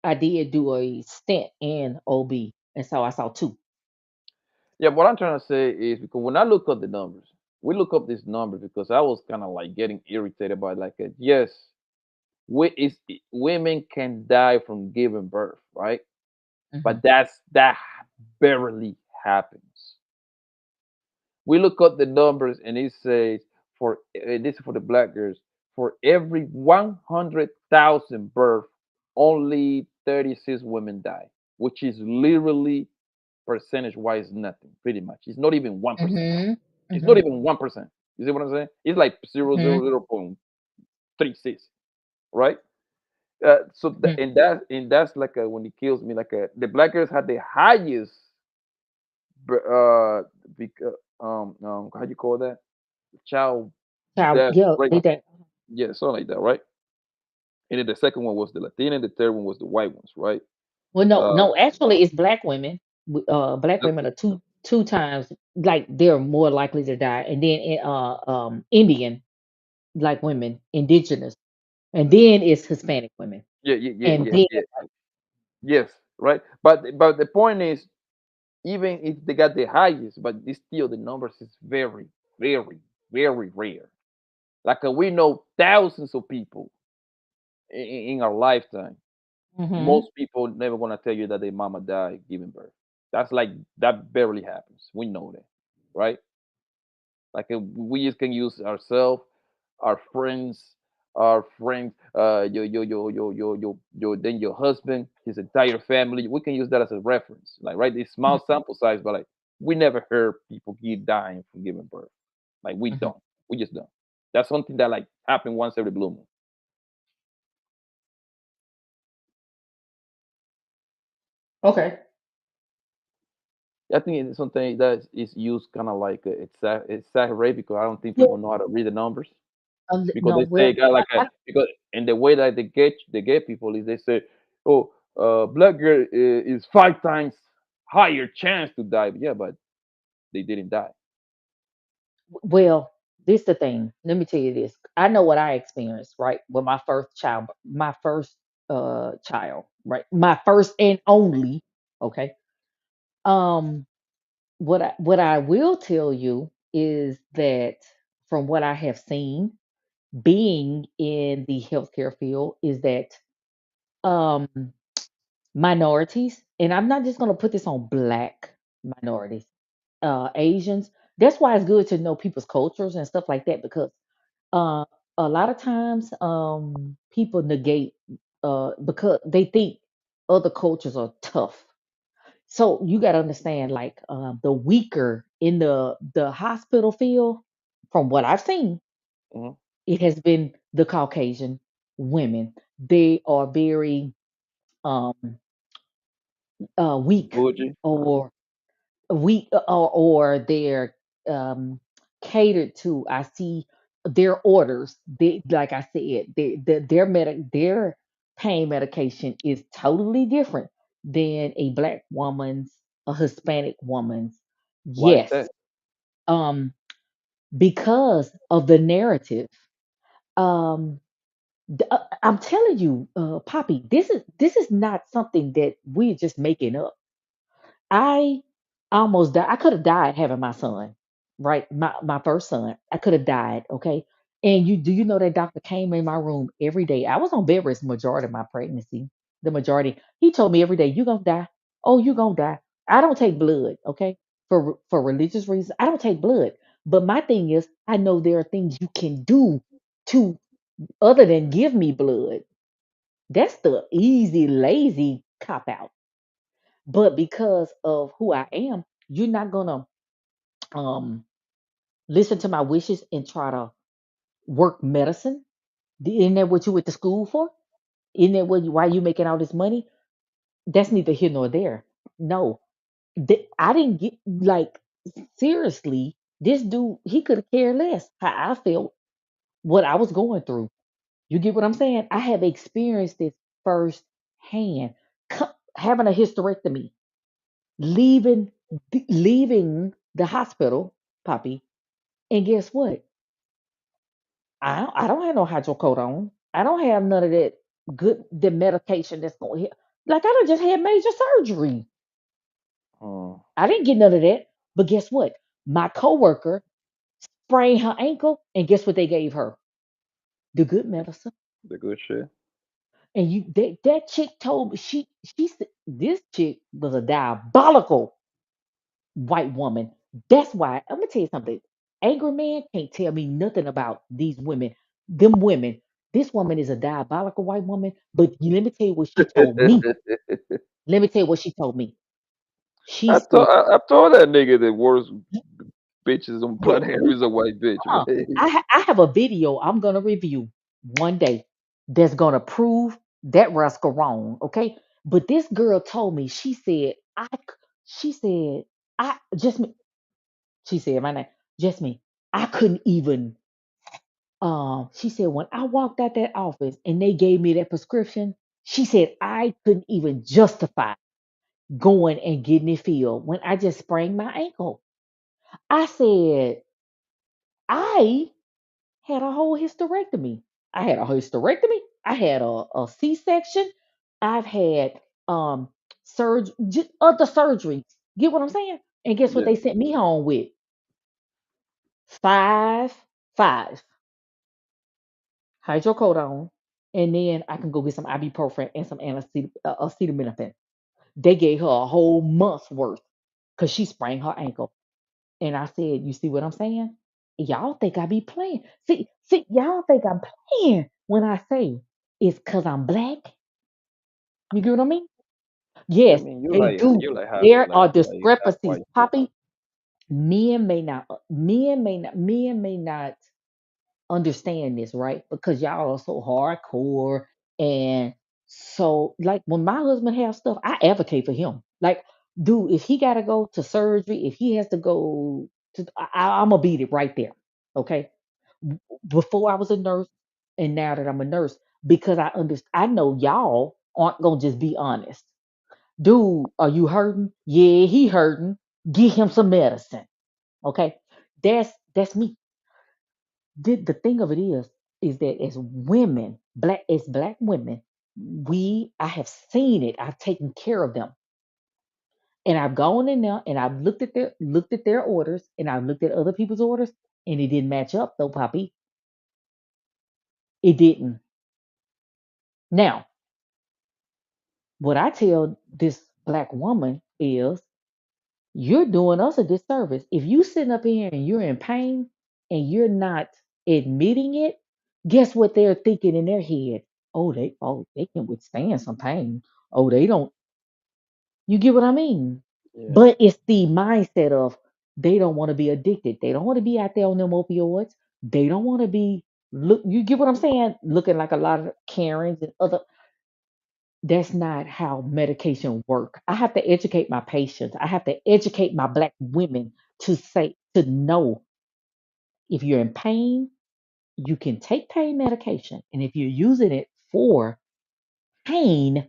I did do a stint in OB, and so I saw two. Yeah, what I'm trying to say is because when I look up the numbers, we look up these numbers because I was kind of like getting irritated by like, yes, women can die from giving birth, right? Hmm. But that barely happens. We look up the numbers and it says this is for the black girls, for every 100,000 birth, only 36 women die, which is literally percentage wise nothing, pretty much. It's not even 1%. Hmm. It's not Hmm. even 1%. You see what I'm saying? It's like zero Hmm. zero zero point 36, right? So Hmm. and that's like when it kills me, like the black girls had the highest, uh, how you call that? Child Child, death yeah, rate. they that. Yeah, something like that, right? And then the second one was the Latina, and the third one was the white ones, right? Well, no, Uh, no, actually, it's black women. Black the- women are two times like they're more likely to die, and then Indian black women, indigenous, and then it's Hispanic women, yeah, yeah, yeah, and yeah, then yeah. Yes, right. But the point is, even if they got the highest, but it's still the numbers is very, very, very rare. Like we know thousands of people in our lifetime. hmm. Most people never gonna tell you that their mama died giving birth. That's like that barely happens. We know that, right? Like we just can use ourselves, our friends, then your husband, his entire family. We can use that as a reference. Like right, it's small sample size, but like we never heard people keep dying from giving birth. Like we Hmm. don't. We just don't. That's something that like happen once every blue moon. Okay. I think it's something that is used kind of like it's exaggerate because I don't think Yeah. people know how to read the numbers because No, they say well, it got like a because and the way that they get people is they say, oh, black girl is 5 times higher chance to die. Yeah, but they didn't die. well, this the thing. Let me tell you this. I know what I experienced, right? With my first child, right? My first and only, okay? Um what I will tell you is that from what I have seen being in the healthcare field is that um minorities, and I'm not just going to put this on black minorities, Asians. That's why it's good to know people's cultures and stuff like that because uh, a lot of times people negate because they think other cultures are tough. So you got to understand, like the weaker in the hospital field, from what I've seen, Hmm. it has been the Caucasian women. They are very um, weak Bougie. or or they're um catered to. I see their orders, they, like I said, their pain medication is totally different than a black woman's, a Hispanic woman's. Why is Yes. that? um because of the narrative. um I'm telling you, Poppy, this is not something that we're just making up. I almost died. I could have died having my son, right? My first son. I could have died, okay? And you know that doctor came in my room every day. I was on bed rest majority of my pregnancy. The majority. He told me every day, "You gonna die. Oh, you gonna die." I don't take blood, okay? For religious reasons, I don't take blood. But my thing is, I know there are things you can do to other than give me blood. That's the easy, lazy cop out. But because of who I am, you're not gonna um listen to my wishes and try to work medicine. Isn't that what you went to school for? Isn't that why you making all this money? That's neither here nor there. No, I didn't get like seriously. This dude, he could have cared less how I felt, what I was going through. You get what I'm saying? I have experienced this firsthand. Having a hysterectomy, leaving leaving the hospital, Poppy, and guess what? I don't have no hydrocodone. I don't have none of that the medication that's going to hit. Like I done just had major surgery. Mm. I didn't get none of that. But guess what? My coworker sprained her ankle, and guess what they gave her? The good medicine. The good shit. And that chick told me she said this chick was a diabolical white woman. That's why I'm gonna tell you something. Angry man can't tell me nothing about these women. Them women. This woman is a diabolical white woman. But let me tell you what she told me. Let me tell you what she told me. She said, I told that nigga the worst bitches on "Well, planet Earth is a white bitch, uh, man. I have a video I'm gonna review one day that's gonna prove that rascal wrong." Okay, but this girl told me. She said I just me. She said my name just me. I couldn't even. She said when I walked out that office and they gave me that prescription, she said I couldn't even justify going and getting it filled when I just sprained my ankle. I said I had a whole hysterectomy. I had a hysterectomy. I had a C-section. I've had other surgeries. Get what I'm saying? And guess what Yeah, they sent me home with? Five, five hydrocodone, and then I can go get some ibuprofen and some acetaminophen. They gave her a whole month's worth because she sprained her ankle. And I said, "You see what I'm saying? Y'all think I be playing. See, y'all think I'm playing when I say it's because I'm black. You get what I mean? I Yes, mean they do. you like half There black, are like half discrepancies. white too. Poppy, men may not understand this, right? Because y'all are so hardcore. And so, like, when my husband have stuff, I advocate for him. Like, dude, if he got to go to surgery, if he has to go to, I'm going to beat it right there. Okay. Before I was a nurse and now that I'm a nurse, because I know y'all aren't going to just be honest. Dude, are you hurting? Yeah, he hurting. Give him some medicine. Okay. That's me. The thing of it is that as women, black women, I have seen it. I've taken care of them, and I've gone in there and I've looked at their orders, and I've looked at other people's orders, and it didn't match up though, Poppy. It didn't. Now, what I tell this black woman is, you're doing us a disservice. If you sitting up here and you're in pain and you're not admitting it, guess what they're thinking in their head? Oh, they can withstand some pain. Oh, they don't. You get what I mean? Yeah, But it's the mindset of they don't want to be addicted. They don't want to be out there on them opioids. They don't want to be look. You get what I'm saying? Looking like a lot of Karens and other. That's not how medication work. I have to educate my patients. I have to educate my black women to know if you're in pain, you can take pain medication. And if you're using it for pain,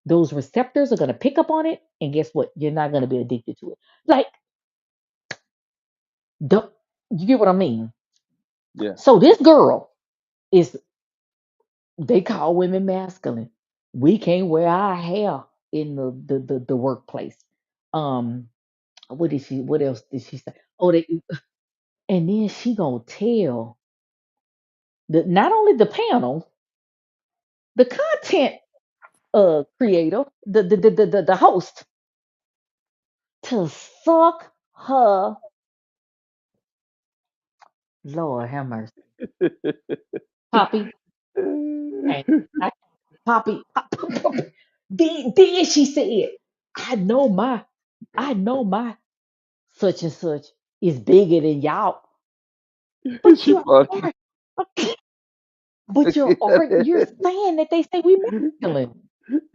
those receptors are going to pick up on it. And guess what? You're not going to be addicted to it. Like, don't you get what I mean? yeah. So this girl is, they call women masculine. We can't wear our hair in the workplace. Um, what else did she say? Oh, and then she gonna tell not only the panel, the content creator, the host, to suck her. Lord have mercy. Poppy, hey, I, Poppy, then she said, I know my, I know my such and such is bigger than y'all, but She you're funny. art, but you're art, you're saying that they say we masculine.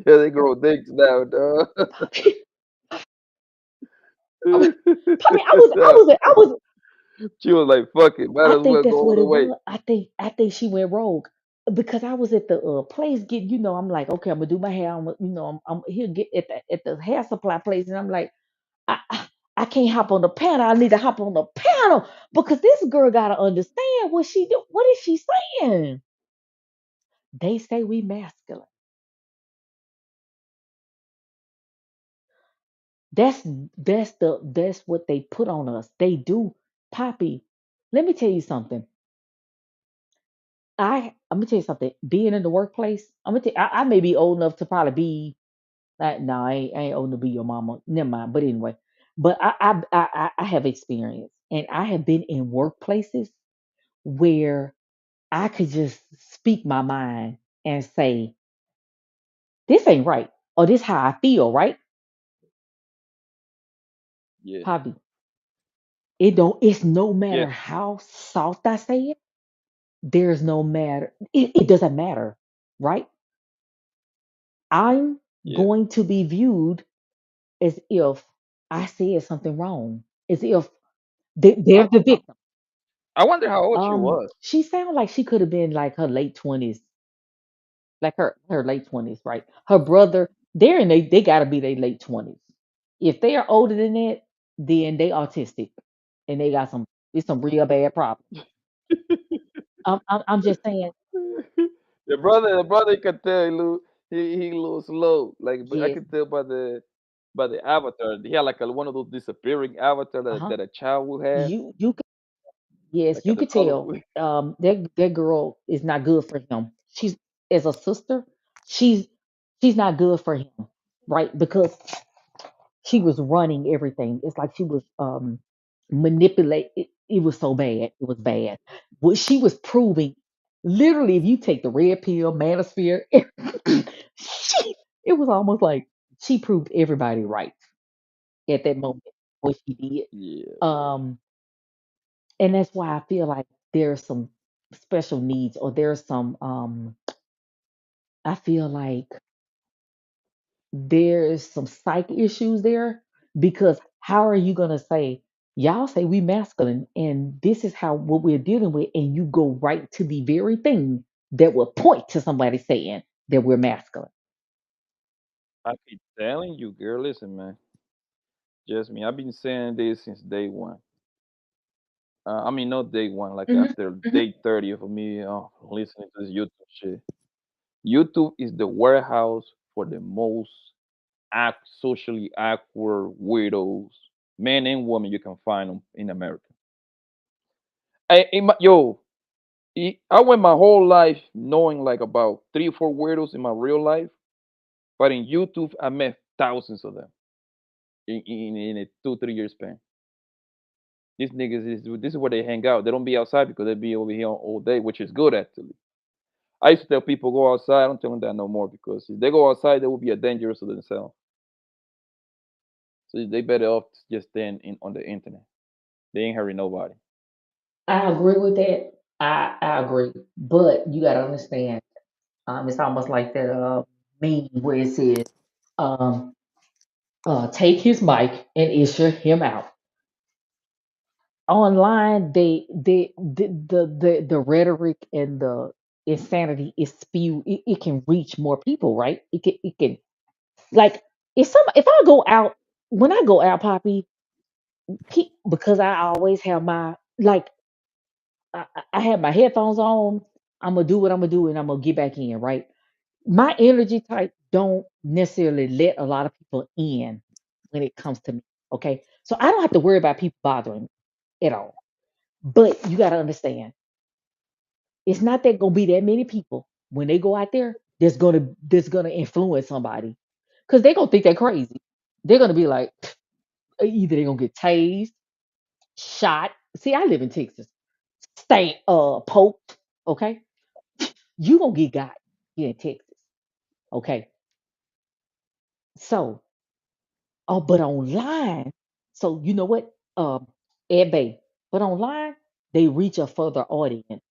Yeah, they grow dicks now, dog. Poppy, I was She was like, "Fuck it, might I as think well that's go all what the it way." was. I think she went rogue because I was at the place I'm like, okay, I'm gonna do my hair. I'm here get at the hair supply place, and I'm like, I can't hop on the panel. I need to hop on the panel because this girl gotta understand what she do. What is she saying? They say we masculine. That's that's what they put on us. They do, Poppy. Let me tell you something. I'm gonna tell you something. Being in the workplace, I may be old enough to probably be. No, I ain't old enough to be your mama. Never mind. But anyway, but I have experience, and I have been in workplaces where I could just speak my mind and say, "This ain't right," or "This how I feel." Right, Yeah, Javi? It don't. It's no matter yeah, how soft I say it. There's no matter. It doesn't matter, right? I'm yeah. going to be viewed as if I said something wrong, as if I, they're the I victim. I wonder how old she was. She sounded like she could have been like her late 20s, like her late 20s, right? Her brother, they got to be their late 20s. If they are older than that, then they autistic and they got some real bad problems. I'm just saying, The brother, you can tell he a little slow. Like, but I yes, can tell by the avatar. He had like one of those disappearing avatar uh-huh. that a child would have, You Yes, like you at the could color. tell that girl is not good for him. She's as a sister, she's she's not good for him, right? Because she was running everything. It's like she was manipulate. It was so bad. It was bad. What she was proving, literally, if you take the red pill, manosphere, it was almost like she proved everybody right at that moment. What she did. Yeah, Um, and that's why I feel like there's some special needs or there's some I feel like there's some psych issues there because how are you gonna say y'all say we masculine and this is how what we're dealing with and you go right to the very thing that will point to somebody saying that we're masculine. I keep telling you, girl. Listen, man. Just me. I've been saying this since day one. I mean, not day one. Like Hmm. after Hmm. day 30 of me listening to this YouTube shit. YouTube is the warehouse for the most socially awkward weirdos, men and women you can find 'em in America. Yo, I went my whole life knowing like about 3 or 4 weirdos in my real life, but in YouTube I met thousands of them in a 2 3 year span. These niggas this is where they hang out. They don't be outside because they be over here all day, which is good actually. I used to tell people go outside. I don't tell them that no more because if they go outside, they will be a danger to themselves. So they better off just staying on the internet. They ain't hurry nobody. I agree with that. I agree. But you gotta understand, it's almost like that meme where it says, um take his mic and issue him out. Online the rhetoric and the insanity is spewed. It can reach more people, right? It can like if I go out when I go out, Poppy, because I always have my like I have my headphones on. I'm gonna do what I'm gonna do and I'm gonna get back in, right? My energy type don't necessarily let a lot of people in when it comes to me. Okay. So I don't have to worry about people bothering me at all. But you gotta understand, it's not that gonna be that many people when they go out there that's gonna influence somebody. Cause they're gonna think they're crazy. They're gonna be like, either they're gonna get tased, shot. See, I live in Texas. Stay poked, okay? You gonna get got here in Texas. Okay. So but online, so you know what? Ed Bay. But online, they reach a further audience.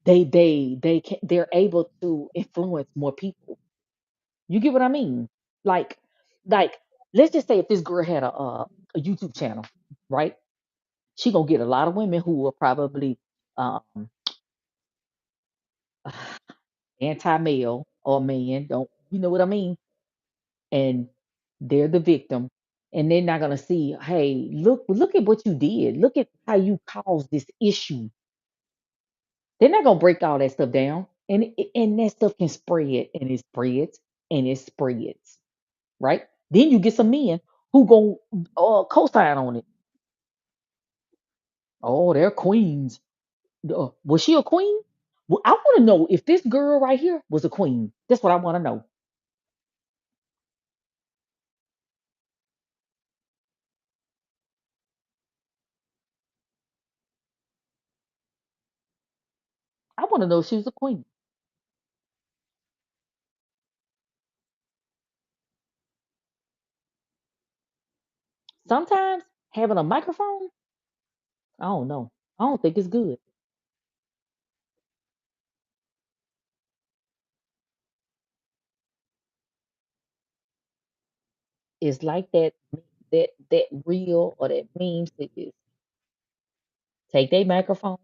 They're able to influence more people. You get what I mean? Like like let's just say if this girl had a YouTube channel, right? She gonna get a lot of women who are probably um anti-male or man, don't you know what I mean? And they're the victim and they're not going to see, hey, look at what you did, look at how you caused this issue. They're not going to break all that stuff down and that stuff can spread and it spreads and it spreads, right? Then you get some men who go co-sign on it. Oh, they're queens. Was she a queen? Well, I want to know if this girl right here was a queen. That's what I want to know. I want to know if she was a queen. Sometimes having a microphone, I don't know. I don't think it's good. It's like that reel or that meme that is take their microphone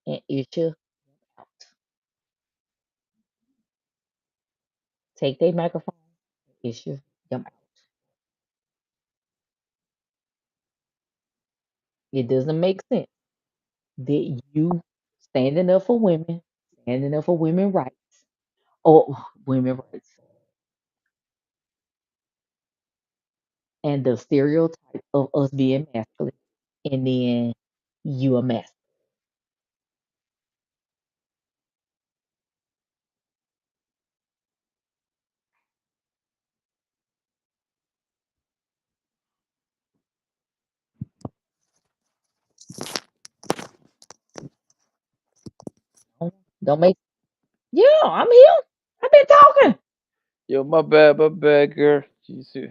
and issue out. Take their microphone and issue them out. It doesn't make sense that you standing up for women, standing up for women rights, or women rights, and the stereotype of us being masculine, and then you a masculine. Don't make. Yeah, I'm here. I've been talking. Yo, my bad, girl. You see,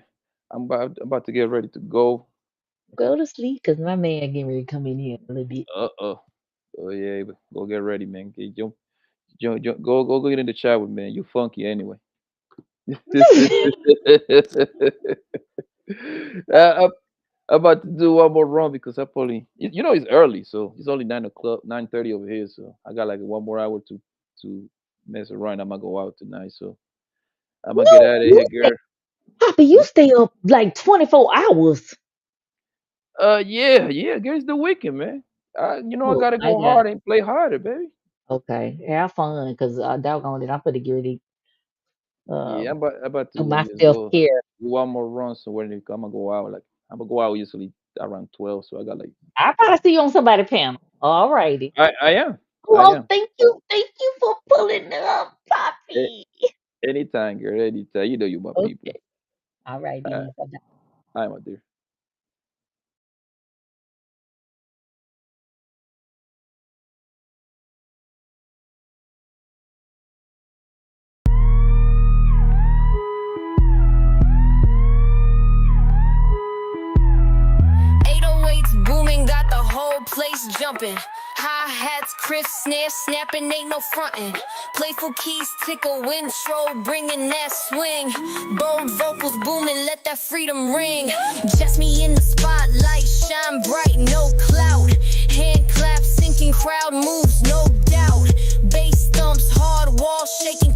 I'm about to get ready to go. Go to sleep, cause my man getting ready to come in here in a little bit. Uh-oh. Oh yeah, but go get ready, man. Go get in the chat with me, man. You funky anyway. I'm about to do one more run because I probably it's early, so it's only 9 o'clock, 9:30 over here. So I got like one more hour to mess around. I'm gonna go out tonight, so I'm gonna get No, out of you here, stay, girl. Papa, you stay up like 24 hours. Yeah, girl, it's the weekend, man. I Oh, gotta I go got hard and play harder, baby. okay. Have fun, cause doggone it, I'm gonna get ready Yeah, um I'm about do to my just self go care. do one more run. So when I'm gonna go out, like I'm gonna go out usually around 12. So I got like I probably see you on somebody panel. All righty. I am, I Well, am. thank you for pulling up, A- Poppy. Anytime, girl, anytime. You know you my people. Okay. All I righty. Bye-bye. I'm out there. 808s booming, got the whole place jumping. Hi-hats, crisp snare snapping, ain't no frontin'. Playful keys tickle, intro bringing that swing. Bold vocals booming, let that freedom ring. Just me in the spotlight, shine bright, no cloud. Hand claps, sinking crowd moves, no doubt. Bass thumps, hard walls shaking.